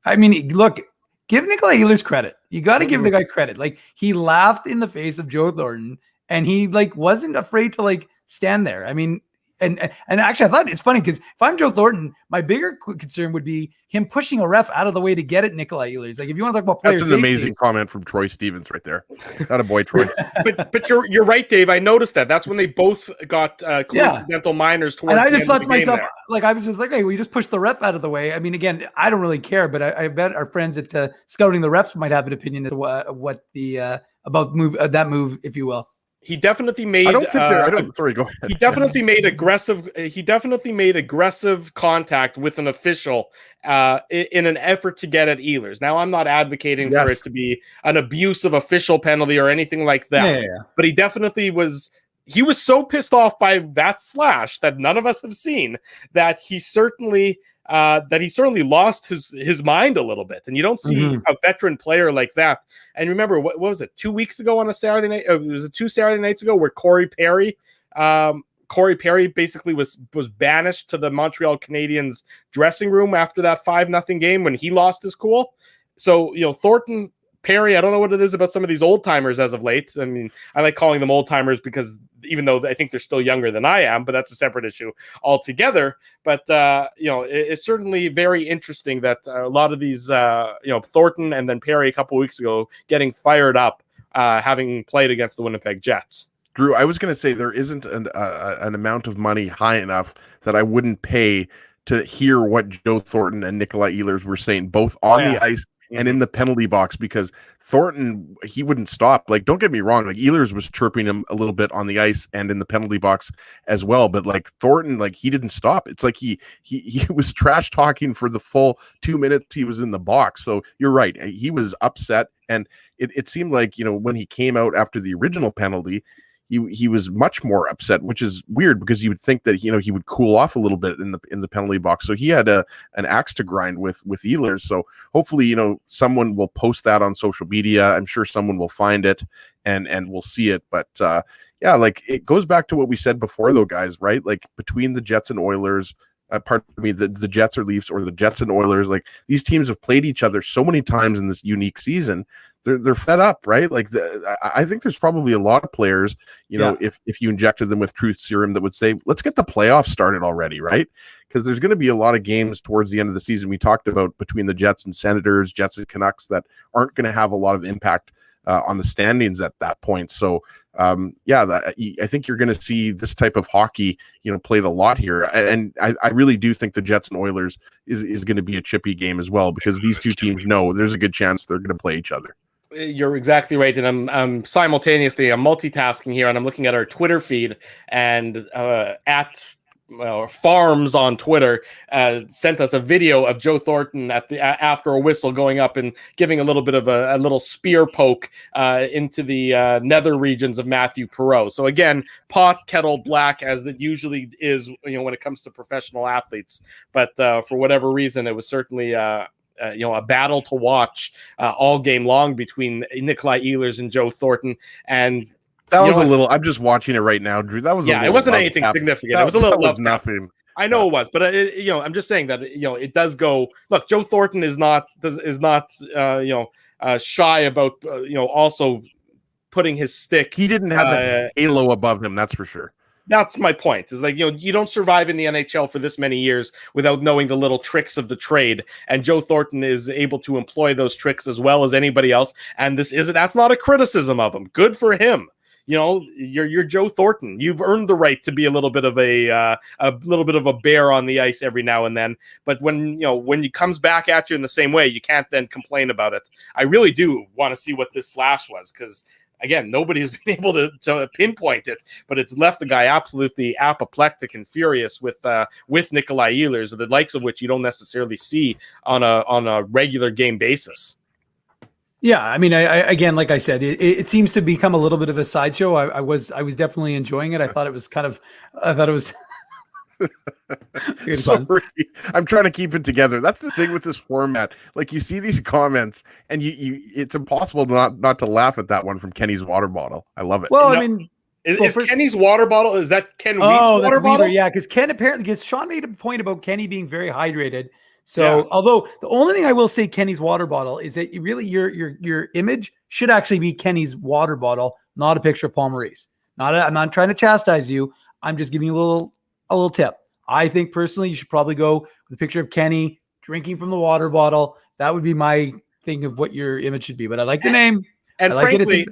I mean, look, give Nikolai Ehlers credit. You got to give the guy credit. Like, he laughed in the face of Joe Thornton, and he like wasn't afraid to like stand there. I mean, and actually, I thought it's funny because if I'm Joe Thornton, my bigger concern would be him pushing a ref out of the way to get at Nikolai Ehlers. Like, if you want to talk about player That's an safety, amazing comment from Troy Stevens right there. Not a boy, Troy. but you're right, Dave. I noticed that. That's when they both got coincidental minors towards. And I the just end thought of to the game myself, there. like, I was just like, hey, we just pushed the ref out of the way. I mean, again, I don't really care, but I bet our friends at Scouting the Refs might have an opinion as to what the about that move, if you will. He definitely made. I don't think they're. I don't. Sorry, go ahead. He definitely made aggressive. He definitely made aggressive contact with an official in an effort to get at Ehlers. Now, I'm not advocating for it to be an abusive official penalty or anything like that. Yeah. But he definitely was. He was so pissed off by that slash that none of us have seen that he certainly lost his mind a little bit. And you don't see a veteran player like that. And remember, what was it, 2 weeks ago on a Saturday night? Was it 2 Saturday nights ago where Corey Perry basically was banished to the Montreal Canadiens dressing room after that 5-0 game when he lost his cool. So, you know, Thornton, Perry, I don't know what it is about some of these old timers as of late. I mean, I like calling them old timers because even though I think they're still younger than I am, but that's a separate issue altogether. But, you know, it's certainly very interesting that a lot of these, Thornton and then Perry a couple of weeks ago getting fired up, having played against the Winnipeg Jets. Drew, I was going to say there isn't an amount of money high enough that I wouldn't pay to hear what Joe Thornton and Nikolai Ehlers were saying, both on the ice and in the penalty box, because Thornton, he wouldn't stop. Like, don't get me wrong, like Ehlers was chirping him a little bit on the ice and in the penalty box as well, but like Thornton, like he didn't stop. It's like he was trash talking for the full 2 minutes he was in the box. So you're right, he was upset, and it seemed like, you know, when he came out after the original penalty, he was much more upset, which is weird because you would think that, you know, he would cool off a little bit in the penalty box. So he had an axe to grind with Ehlers. So hopefully, you know, someone will post that on social media. I'm sure someone will find it and we'll see it. But yeah, like it goes back to what we said before, though, guys, right? Like between the Jets and Oilers, the Jets or Leafs, or the Jets and Oilers, like these teams have played each other so many times in this unique season. They're fed up, right? Like I think there's probably a lot of players, you know, if you injected them with truth serum, that would say, let's get the playoffs started already, right? Because there's going to be a lot of games towards the end of the season we talked about between the Jets and Senators, Jets and Canucks, that aren't going to have a lot of impact on the standings at that point. So I think you're going to see this type of hockey, you know, played a lot here. And I really do think the Jets and Oilers is going to be a chippy game as well, because these two teams know there's a good chance they're going to play each other. You're exactly right, and I'm multitasking here, and I'm looking at our Twitter feed, and Farms on Twitter sent us a video of Joe Thornton after a whistle going up and giving a little bit of a little spear poke into the nether regions of Matthew Perreault. So again, pot kettle black, as it usually is, you know, when it comes to professional athletes. But for whatever reason, it was certainly a battle to watch all game long between Nikolai Ehlers and Joe Thornton. And that was a little, I'm just watching it right now, Drew. That was it wasn't anything significant. It was a little, that was nothing. I know it was, but I'm just saying that, you know, it does go. Look, Joe Thornton is not shy about also putting his stick. He didn't have a halo above him, that's for sure. That's my point. Is like, you know, you don't survive in the NHL for this many years without knowing the little tricks of the trade. And Joe Thornton is able to employ those tricks as well as anybody else. And that's not a criticism of him. Good for him. You know, you're Joe Thornton. You've earned the right to be a little bit of a bear on the ice every now and then. But when he comes back at you in the same way, you can't then complain about it. I really do want to see what this slash was, because again, nobody has been able to pinpoint it, but it's left the guy absolutely apoplectic and furious with Nikolai Ehlers, the likes of which you don't necessarily see on a regular game basis. Yeah, I mean, I again, like I said, it seems to become a little bit of a sideshow. I was definitely enjoying it. I thought it was Sorry, I'm trying to keep it together. That's the thing with this format. Like, you see these comments, and it's impossible not to laugh at that one from Kenny's water bottle. I love it. Well, I mean, is Kenny's water bottle? Is that Ken Wheat's water bottle? Yeah, because Sean made a point about Kenny being very hydrated. So, although the only thing I will say, Kenny's water bottle, is that your image should actually be Kenny's water bottle, not a picture of Paul Maurice. I'm not trying to chastise you. I'm just giving you a little tip. I think personally you should probably go with a picture of Kenny drinking from the water bottle. That would be my thing of what your image should be. But I like the name. And frankly,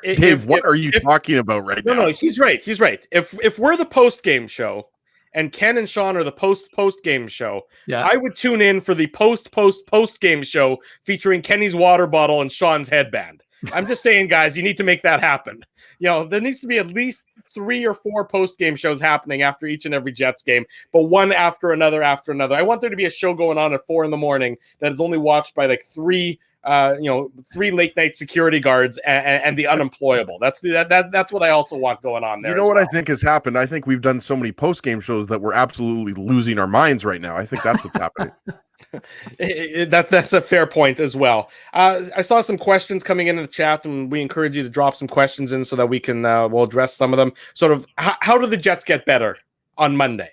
Dave, what are you talking about right now? No, he's right. He's right. If we're the post-game show and Ken and Sean are the post-game show, I would tune in for the post-game show featuring Kenny's water bottle and Sean's headband. I'm just saying, guys, you need to make that happen. You know, there needs to be at least 3 or 4 post-game shows happening after each and every Jets game, but one after another. I want there to be a show going on at 4 a.m. that is only watched by like 3 late night security guards and the unemployable. That's what I also want going on there. You know what I think has happened? I think we've done so many post-game shows that we're absolutely losing our minds right now. I think that's what's happening. That's a fair point as well. I saw some questions coming into the chat, and we encourage you to drop some questions in so that we can we'll address some of them. Sort of, how do the Jets get better on Monday?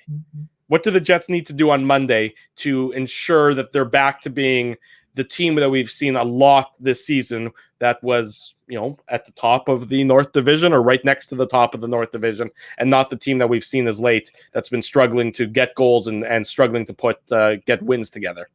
What do the Jets need to do on Monday to ensure that they're back to being the team that we've seen a lot this season, that was, you know, at the top of the North Division or right next to the top of the North Division, and not the team that we've seen as late that's been struggling to get goals and struggling to get wins together?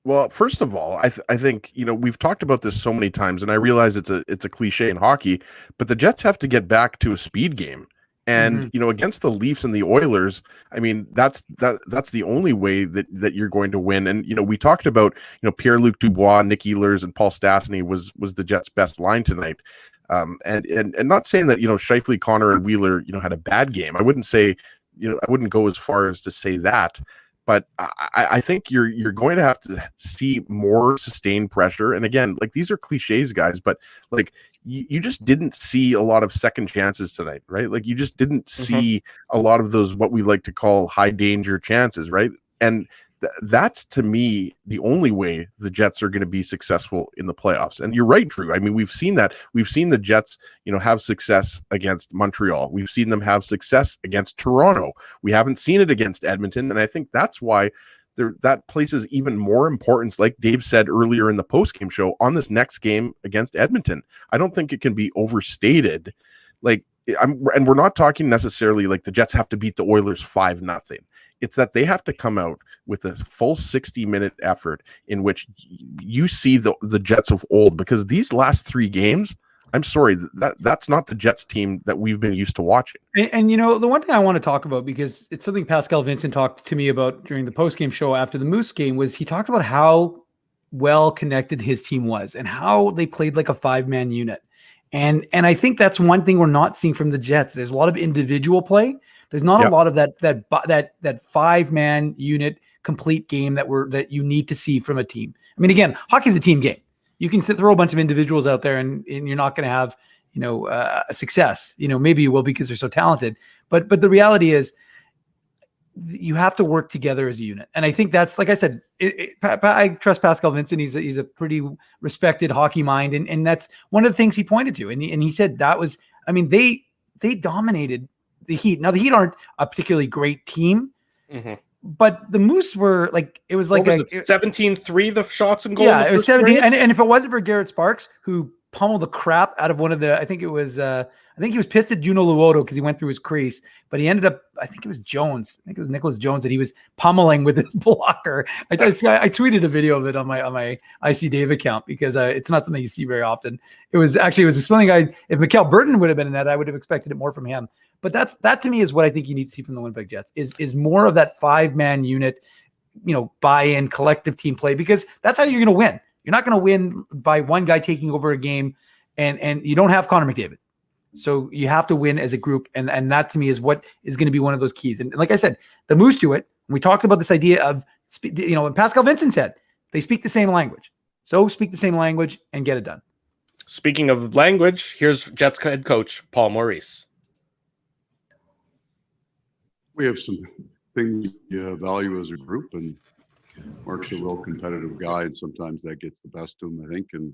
Well, first of all, I think, you know, we've talked about this so many times, and I realize it's a cliche in hockey, but the Jets have to get back to a speed game. And against the Leafs and the Oilers, I mean, that's the only way that you're going to win. And we talked about Pierre-Luc Dubois, Nick Ehlers, and Paul Stastny was the Jets' best line tonight. And not saying that Scheifele, Connor, and Wheeler had a bad game. I wouldn't say I wouldn't go as far as to say that. But I think you're going to have to see more sustained pressure. And again, like, these are cliches, guys, but like, you just didn't see a lot of second chances tonight, right? Like, you just didn't see a lot of those, what we like to call high danger chances, right? And that's, to me, the only way the Jets are going to be successful in the playoffs. And you're right, Drew. I mean, we've seen that. We've seen the Jets, have success against Montreal. We've seen them have success against Toronto. We haven't seen it against Edmonton. And I think that's why that places even more importance, like Dave said earlier in the postgame show, on this next game against Edmonton. I don't think it can be overstated. Like, and we're not talking necessarily like the Jets have to beat the Oilers 5-0. It's that they have to come out with a full 60-minute effort in which you see the Jets of old, because these last 3 games, I'm sorry, that's not the Jets team that we've been used to watching. And the one thing I want to talk about, because it's something Pascal Vincent talked to me about during the postgame show after the Moose game, was he talked about how well connected his team was and how they played like a 5-man unit. And I think that's one thing we're not seeing from the Jets. There's a lot of individual play. There's not a lot of that 5-man unit complete game that you need to see from a team. I mean, again, hockey is a team game. You can throw a bunch of individuals out there and you're not going to have, a success. Maybe you will because they're so talented. But the reality is you have to work together as a unit. And I think that's, like I said, I trust Pascal Vincent. He's a pretty respected hockey mind. And that's one of the things he pointed to. And he said that was, I mean, they dominated the Heat. Now, the Heat aren't a particularly great team, but the Moose were like, it was like 17-3, the shots and goals. Yeah, it was 17. And if it wasn't for Garrett Sparks, who pummeled the crap out of one of the, I think he was pissed at Juno Luoto because he went through his crease, but he ended up, I think it was Jones. I think it was Nicholas Jones that he was pummeling with his blocker. I tweeted a video of it on my IC Dave account because it's not something you see very often. It was a splitting guy. If Mikkel Burton would have been in that, I would have expected it more from him. But that to me is what I think you need to see from the Winnipeg Jets is more of that 5-man unit, buy-in, collective team play, because that's how you're going to win. You're not going to win by one guy taking over a game, and you don't have Connor McDavid. So you have to win as a group, and that to me is what is going to be one of those keys. And like I said, the Moose do it. We talked about this idea of, and Pascal Vincent said they speak the same language. So speak the same language and get it done. Speaking of language, here's Jets head coach Paul Maurice. We have some things we value as a group, and Mark's a real competitive guy, and sometimes that gets the best of him, I think, and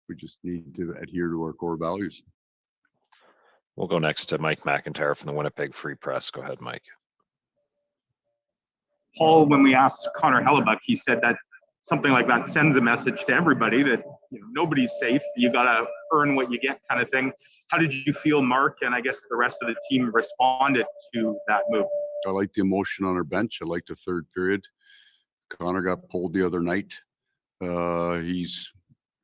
we just need to adhere to our core values. We'll go next to Mike McIntyre from the Winnipeg Free Press. Go ahead, Mike. Paul, when we asked Connor Hellebuck, he said that something like that sends a message to everybody that nobody's safe. You got to earn what you get, kind of thing. How did you feel Mark and I guess the rest of the team responded to that move? I like the emotion on our bench. I liked the third period. Connor got pulled the other night. He's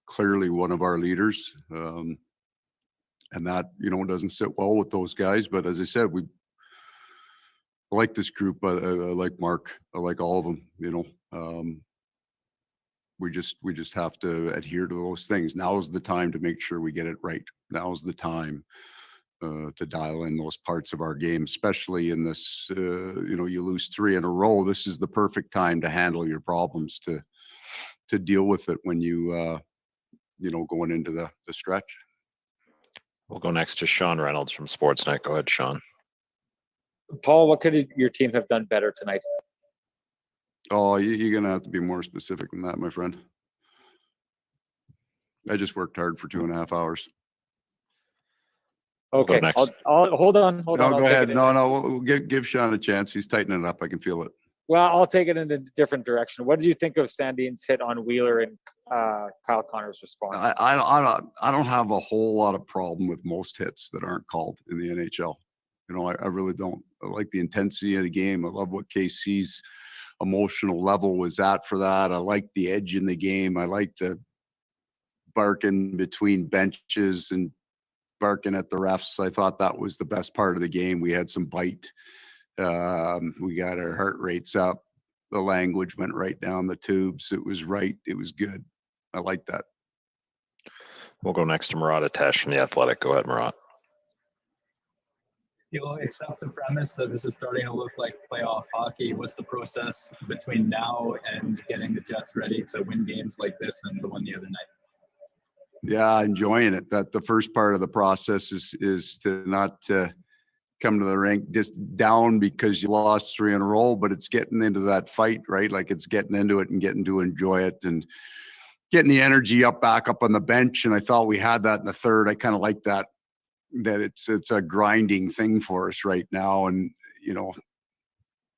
clearly one of our leaders. And that, doesn't sit well with those guys. But as I said, I like this group. I like Mark. I like all of them, we just have to adhere to those things. Now is the time to make sure we get it right. Now is the time to dial in those parts of our game, especially in this, you lose 3 in a row. This is the perfect time to handle your problems, to deal with it when you, going into the stretch. We'll go next to Sean Reynolds from Sportsnet. Go ahead, Sean. Paul, what could your team have done better tonight? Oh, you're going to have to be more specific than that, my friend. I just worked hard for 2.5 hours. Okay, I'll hold on. No, go ahead. No, we'll give Sean a chance. He's tightening it up. I can feel it. Well, I'll take it in a different direction. What did you think of Sandin's hit on Wheeler and Kyle Connor's response? I don't have a whole lot of problem with most hits that aren't called in the NHL. I really don't. I like the intensity of the game. I love what KC's emotional level was at for that. I like the edge in the game. I like the barking between benches and barking at the refs. I thought that was the best part of the game. We had some bite. We got our heart rates up. The language went right down the tubes. It was right. It was good. I like that. We'll go next to Murat Atesh from The Athletic. Go ahead, Murat. You'll accept the premise that this is starting to look like playoff hockey. What's the process between now and getting the Jets ready to win games like this and the one the other night? Yeah, enjoying it. That the first part of the process is to not come to the rink just down because you lost 3 in a row, but it's getting into that fight, right? Like it's getting into it and getting to enjoy it and getting the energy back up on the bench. And I thought we had that in the third. I kind of like that it's a grinding thing for us right now. And, you know,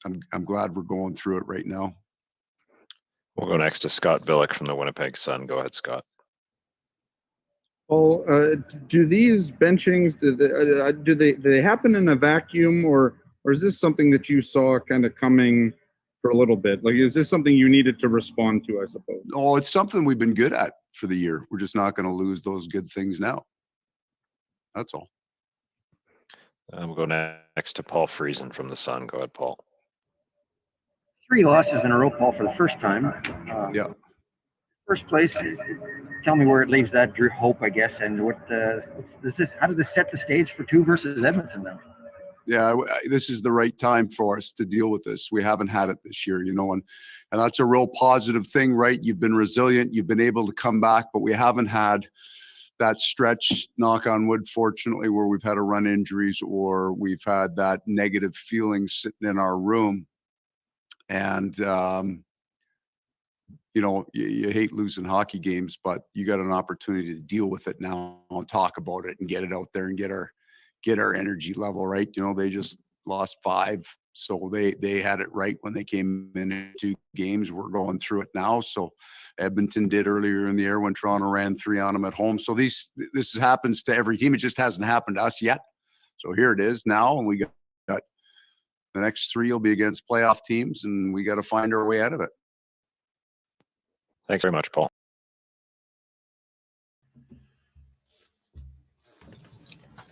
I'm glad we're going through it right now. We'll go next to Scott Villick from the Winnipeg Sun. Go ahead, Scott. Well, do these benchings, do they happen in a vacuum, or is this something that you saw kind of coming for a little bit? Like, is this something you needed to respond to, I suppose? Oh, it's something we've been good at for the year. We're just not going to lose those good things now. That's all. We'll go next to Paul Friesen from the Sun. Go ahead, Paul. 3 losses in a row, Paul, for the first time. Yeah. First place, tell me where it leaves that hope, I guess, and what does this? How does this set the stage for 2 versus Edmonton then? Yeah, this is the right time for us to deal with this. We haven't had it this year, you know, and that's a real positive thing, right? You've been resilient, you've been able to come back, but we haven't had that stretch, knock on wood, fortunately, where we've had to run injuries or we've had that negative feeling sitting in our room. And, you know, you hate losing hockey games, but you got an opportunity to deal with it now and talk about it and get it out there and get our energy level right. You know, they just lost 5, so they had it right when they came in 2 games. We're going through it now. So Edmonton did earlier in the year when Toronto ran 3 on them at home. So this happens to every team. It just hasn't happened to us yet. So here it is now, and we got the next 3 will be against playoff teams, and we got to find our way out of it. Thanks very much, Paul.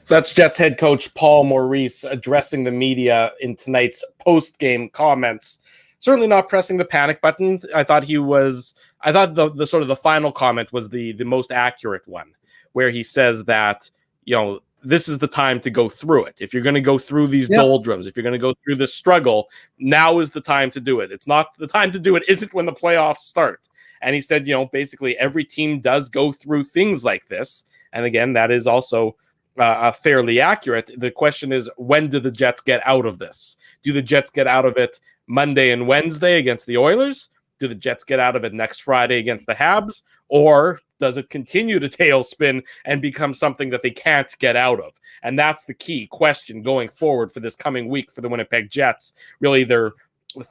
That's Jets head coach Paul Maurice addressing the media in tonight's post-game comments. Certainly not pressing the panic button. I thought the sort of the final comment was the most accurate one, where he says that, you know, this is the time to go through it. If you're going to go through these doldrums, if you're going to go through this struggle, now is the time to do it. It's not the time to do it isn't when the playoffs start. And he said, you know, basically every team does go through things like this. And again, that is also fairly accurate. The question is, when do the Jets get out of this? Do the Jets get out of it Monday and Wednesday against the Oilers? Do the Jets get out of it next Friday against the Habs? Or does it continue to tailspin and become something that they can't get out of? And that's the key question going forward for this coming week for the Winnipeg Jets. Really, their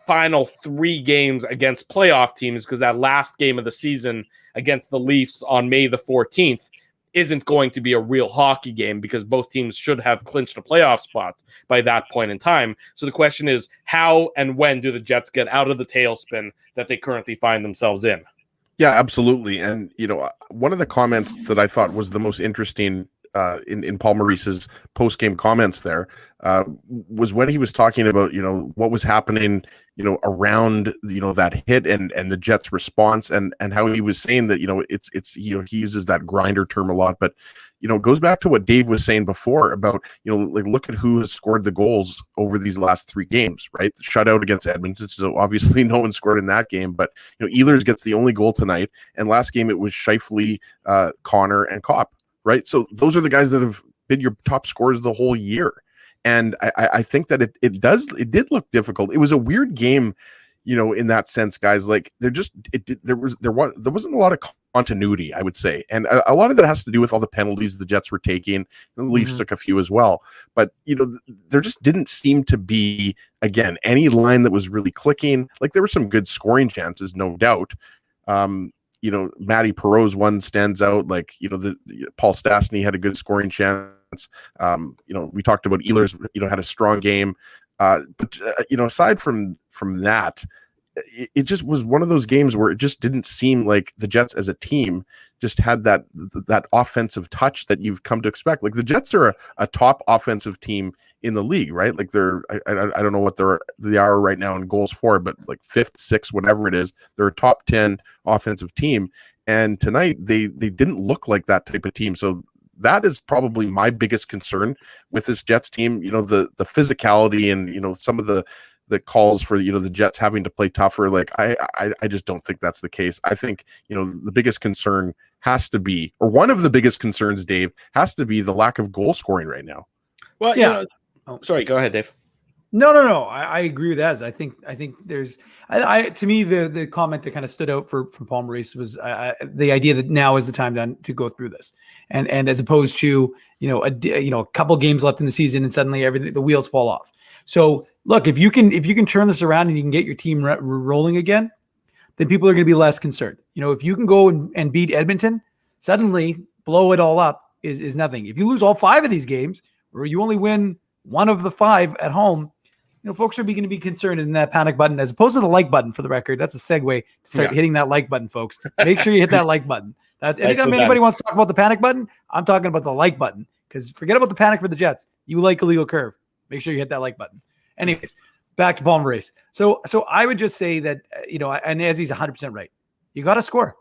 final 3 games against playoff teams, because that last game of the season against the Leafs on May the 14th isn't going to be a real hockey game because both teams should have clinched a playoff spot by that point in time. So the question is, how and when do the Jets get out of the tailspin that they currently find themselves in? Yeah, absolutely. And, you know, one of the comments that I thought was the most interesting in Paul Maurice's post-game comments there was when he was talking about, you know, what was happening, you know, around, you know, that hit and the Jets' response, and how he was saying that, you know, it's you know, he uses that grinder term a lot, but, you know, it goes back to what Dave was saying before about, you know, like, look at who has scored the goals over these last 3 games, right? The shutout against Edmonton, so obviously no one scored in that game, but, you know, Ehlers gets the only goal tonight, and last game it was Scheifele, Connor, and Kopp. Right. So those are the guys that have been your top scorers the whole year. And I think that it did look difficult. It was a weird game, you know, in that sense, guys. Like there wasn't a lot of continuity, I would say. And a lot of that has to do with all the penalties the Jets were taking. And the Leafs took a few as well. But, you know, there just didn't seem to be, again, any line that was really clicking. Like there were some good scoring chances, no doubt. You know, Matty Perreault's one stands out. Like, you know, Paul Stastny had a good scoring chance. You know, we talked about Ehlers, you know, had a strong game. But you know, aside from that, it just was one of those games where it just didn't seem like the Jets as a team just had that offensive touch that you've come to expect. Like the Jets are a top offensive team in the league, right? Like I don't know what they are right now in goals for, but like 5th, 6th, whatever it is, they're a top 10 offensive team. And tonight they didn't look like that type of team. So that is probably my biggest concern with this Jets team. The physicality and some of the calls for the Jets having to play tougher. Like I just don't think that's the case. I think the biggest concern has to be, or one of the biggest concerns, Dave, has to be the lack of goal scoring right now. Well, yeah. Sorry, go ahead, Dave. No. I agree with Ez. I think there's to me the comment that kind of stood out from Paul Maurice was the idea that now is the time to go through this, and as opposed to a couple games left in the season and suddenly the wheels fall off. So look, if you can turn this around and you can get your team rolling again, then people are going to be less concerned. If you can go and beat Edmonton, suddenly blow it all up is nothing. If you lose all 5 of these games, or you only win 1 of the 5 at home, folks are going to be concerned in that panic button, as opposed to the like button for the record. That's a segue to start hitting that like button, folks. Make sure you hit that like button. Anytime anybody wants to talk about the panic button, I'm talking about the like button, because forget about the panic for the Jets. You like illegal curve. Make sure you hit that like button. Anyways, back to Paul Maurice. So I would just say that, and as he's 100% right, you got to score.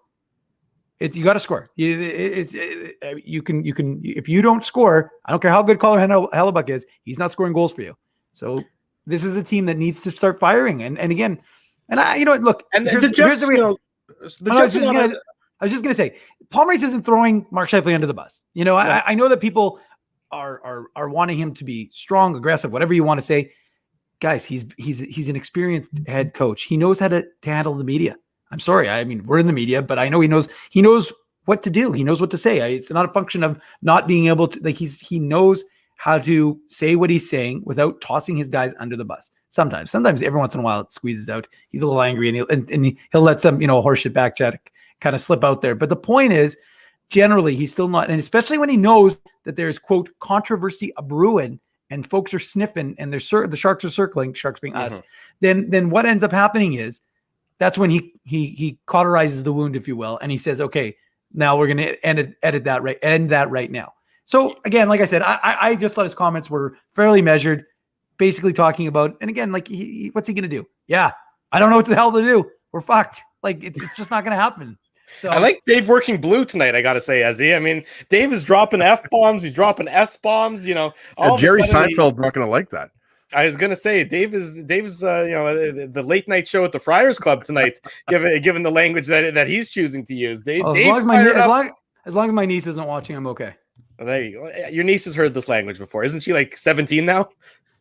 You got to score. You can, if you don't score, I don't care how good Connor Hellebuyck is, he's not scoring goals for you. So this is a team that needs to start firing. And again, and look, and the Jets, I was just going to say, Paul Maurice isn't throwing Mark Scheifele under the bus. I know that people are wanting him to be strong, aggressive, whatever you want to say. Guys, he's an experienced head coach. He knows how to handle the media. I'm sorry. I mean, we're in the media, but I know he knows what to do. He knows what to say. It's not a function of not being able to, he knows how to say what he's saying without tossing his guys under the bus. Sometimes every once in a while it squeezes out. He's a little angry and he'll let some, horseshit back chat kind of slip out there. But the point is, generally, he's still not, and especially when he knows that there's, quote, controversy a brewing and folks are sniffing and the Sharks are circling, Sharks being us, then what ends up happening is that's when he cauterizes the wound, if you will, and he says, okay, now we're going to end that right now. So again, like I said, I just thought his comments were fairly measured, basically talking about, and again, like what's he going to do? Yeah, I don't know what the hell to do. We're fucked. Like it's just not going to happen. So I like Dave working blue tonight, I gotta say, Ezzy. I mean, Dave is dropping F-bombs, he's dropping S-bombs, Jerry Seinfeld's not gonna like that. I was gonna say Dave is the late night show at the Friars Club tonight, given the language that he's choosing to use. As long as my niece isn't watching, I'm okay. Well, there you go. Your niece has heard this language before. Isn't she like 17 now?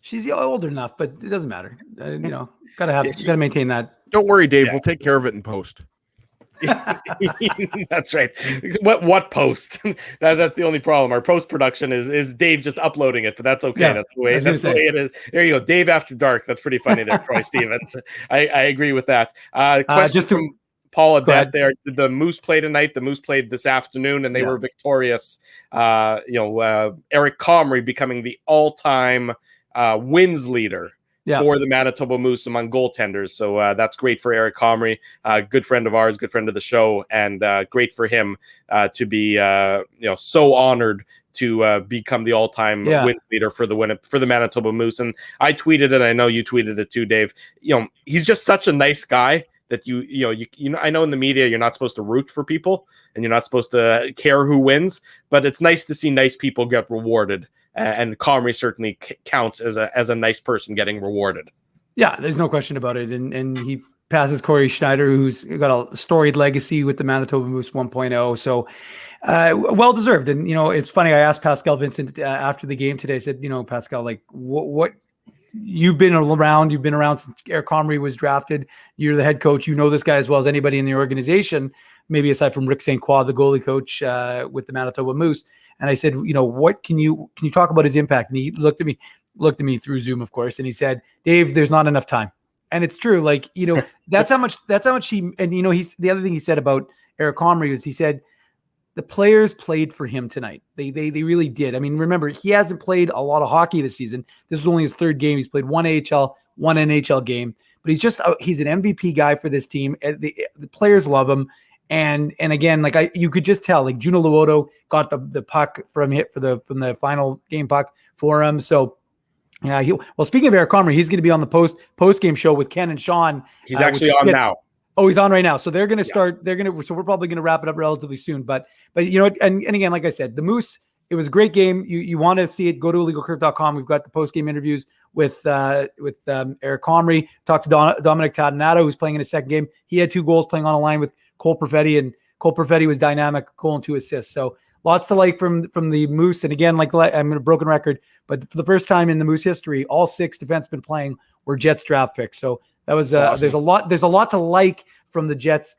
She's older enough, but it doesn't matter. Gotta maintain that. Don't worry, Dave. We'll take care of it in post. That's right. What post? That's the only problem. Our post production is Dave just uploading it, but that's okay. Yeah, that's the way it is. There you go. Dave After Dark. That's pretty funny there, Troy Stevens. I agree with that. Question from Paul Adet there. Did the Moose play tonight? The Moose played this afternoon, and they were victorious. Eric Comrie becoming the all-time wins leader for the Manitoba Moose among goaltenders. So that's great for Eric Comrie, good friend of ours, good friend of the show, and great for him to be so honored to become the all-time wins leader for the Manitoba Moose. And I tweeted it. I know you tweeted it too, Dave. He's just such a nice guy that I know in the media you're not supposed to root for people and you're not supposed to care who wins, but it's nice to see nice people get rewarded. And Comrie certainly counts as a nice person getting rewarded. Yeah, there's no question about it. And he passes Corey Schneider, who's got a storied legacy with the Manitoba Moose 1.0. So well-deserved. And, it's funny. I asked Pascal Vincent after the game today, I said, Pascal, like what you've been around since Eric Comrie was drafted. You're the head coach. You know this guy as well as anybody in the organization, maybe aside from Rick St. Croix, the goalie coach with the Manitoba Moose. And I said, what can you talk about his impact? And he looked at me through Zoom, of course. And he said, Dave, there's not enough time. And it's true. Like, that's how much he, and he's, the other thing he said about Eric Comrie is he said, the players played for him tonight. They really did. I mean, remember, he hasn't played a lot of hockey this season. This was only his 3rd game. He's played one AHL, one NHL game, but he's an MVP guy for this team. The players love him. And again, like you could just tell, like Juno Luoto got the puck from the final game puck for him. So yeah, well, speaking of Eric Comrie, he's going to be on the post game show with Ken and Sean. He's actually on now. Oh, he's on right now. So they're going to start. So we're probably going to wrap it up relatively soon. But you know, and again, like I said, the Moose. It was a great game. You want to see it? Go to illegalcurve.com. We've got the post game interviews with Eric Comrie. Talked to Dominic Tadanato, who's playing in his second game. He had 2 goals playing on a line with Cole Perfetti, and Cole Perfetti was dynamic, goal and 2 assists. So lots to like from the Moose. And again, like I'm in a broken record, but for the first time in the Moose history, all 6 defensemen playing were Jets draft picks. So that was awesome. There's a lot to like from the Jets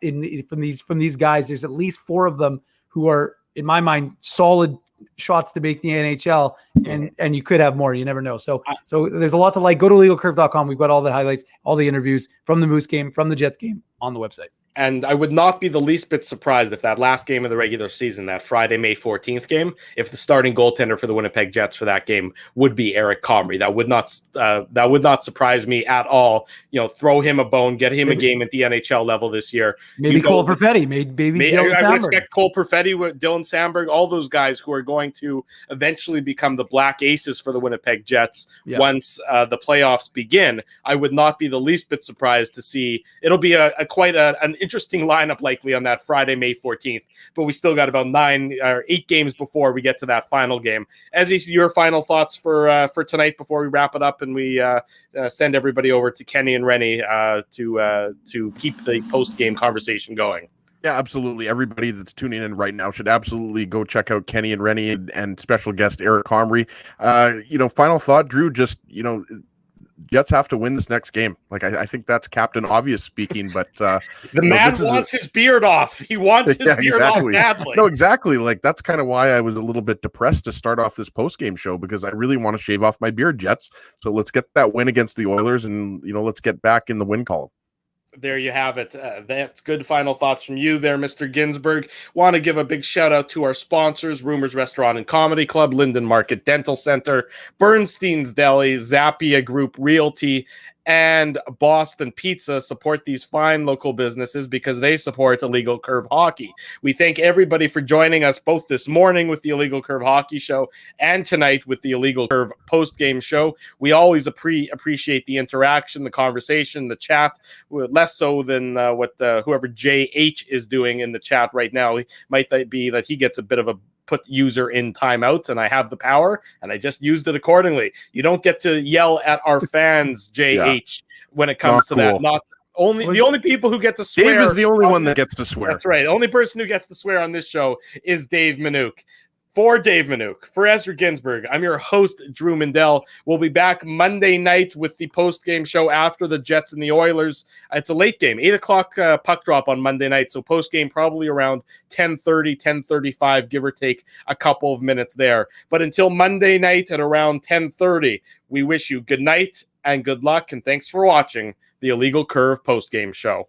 from these guys. There's at least 4 of them who are, in my mind, solid shots to make the NHL, and you could have more. You never know. So there's a lot to like. Go to legalcurve.com. We've got all the highlights, all the interviews from the Moose game, from the Jets game on the website. And I would not be the least bit surprised if that last game of the regular season, that Friday, May 14th game, if the starting goaltender for the Winnipeg Jets for that game would be Eric Comrie. That would not surprise me at all. You know, throw him a bone, get him a game at the NHL level this year. Maybe Cole Perfetti, maybe Dylan Samberg. I would expect Cole Perfetti, Dylan Samberg, all those guys who are going to eventually become the Black Aces for the Winnipeg Jets once the playoffs begin. I would not be the least bit surprised to see. It'll be quite an interesting lineup likely on that Friday, May 14th, but we still got about 9 or 8 games before we get to that final game. Ezzy, your final thoughts for tonight before we wrap it up and we send everybody over to Kenny and Rennie to keep the post-game conversation going. Yeah, absolutely. Everybody that's tuning in right now should absolutely go check out Kenny and Rennie and special guest Eric Comrie. Final thought, Drew, just, Jets have to win this next game. Like I think that's Captain Obvious speaking, but the man wants his beard off. He wants his beard off badly. No, exactly. Like that's kind of why I was a little bit depressed to start off this post-game show, because I really want to shave off my beard, Jets. So let's get that win against the Oilers, and let's get back in the win column. There you have it. That's good final thoughts from you there, Mr. Ginsburg. Want to give a big shout out to our sponsors, Rumors Restaurant and Comedy Club, Linden Market Dental Center, Bernstein's Deli, Zappia Group Realty, and Boston Pizza. Support these fine local businesses because they support Illegal Curve Hockey. We thank everybody for joining us both this morning with the Illegal Curve Hockey Show and tonight with the Illegal Curve post-game show. We always appreciate the interaction, the conversation, the chat, less so than what whoever JH is doing in the chat right now. It might be that he gets a bit of a put user in timeout, and I have the power, and I just used it accordingly. You don't get to yell at our fans, JH, when it comes to that. Not only the only people who get to swear. Dave is the only one that gets to swear. That's right. The only person who gets to swear on this show is Dave Manouk. For Dave Manouk, for Ezra Ginsburg, I'm your host, Drew Mindell. We'll be back Monday night with the post-game show after the Jets and the Oilers. It's a late game, 8 o'clock puck drop on Monday night, so post-game probably around 10:30, 10:35, give or take a couple of minutes there. But until Monday night at around 10:30, we wish you good night and good luck, and thanks for watching the Illegal Curve post-game show.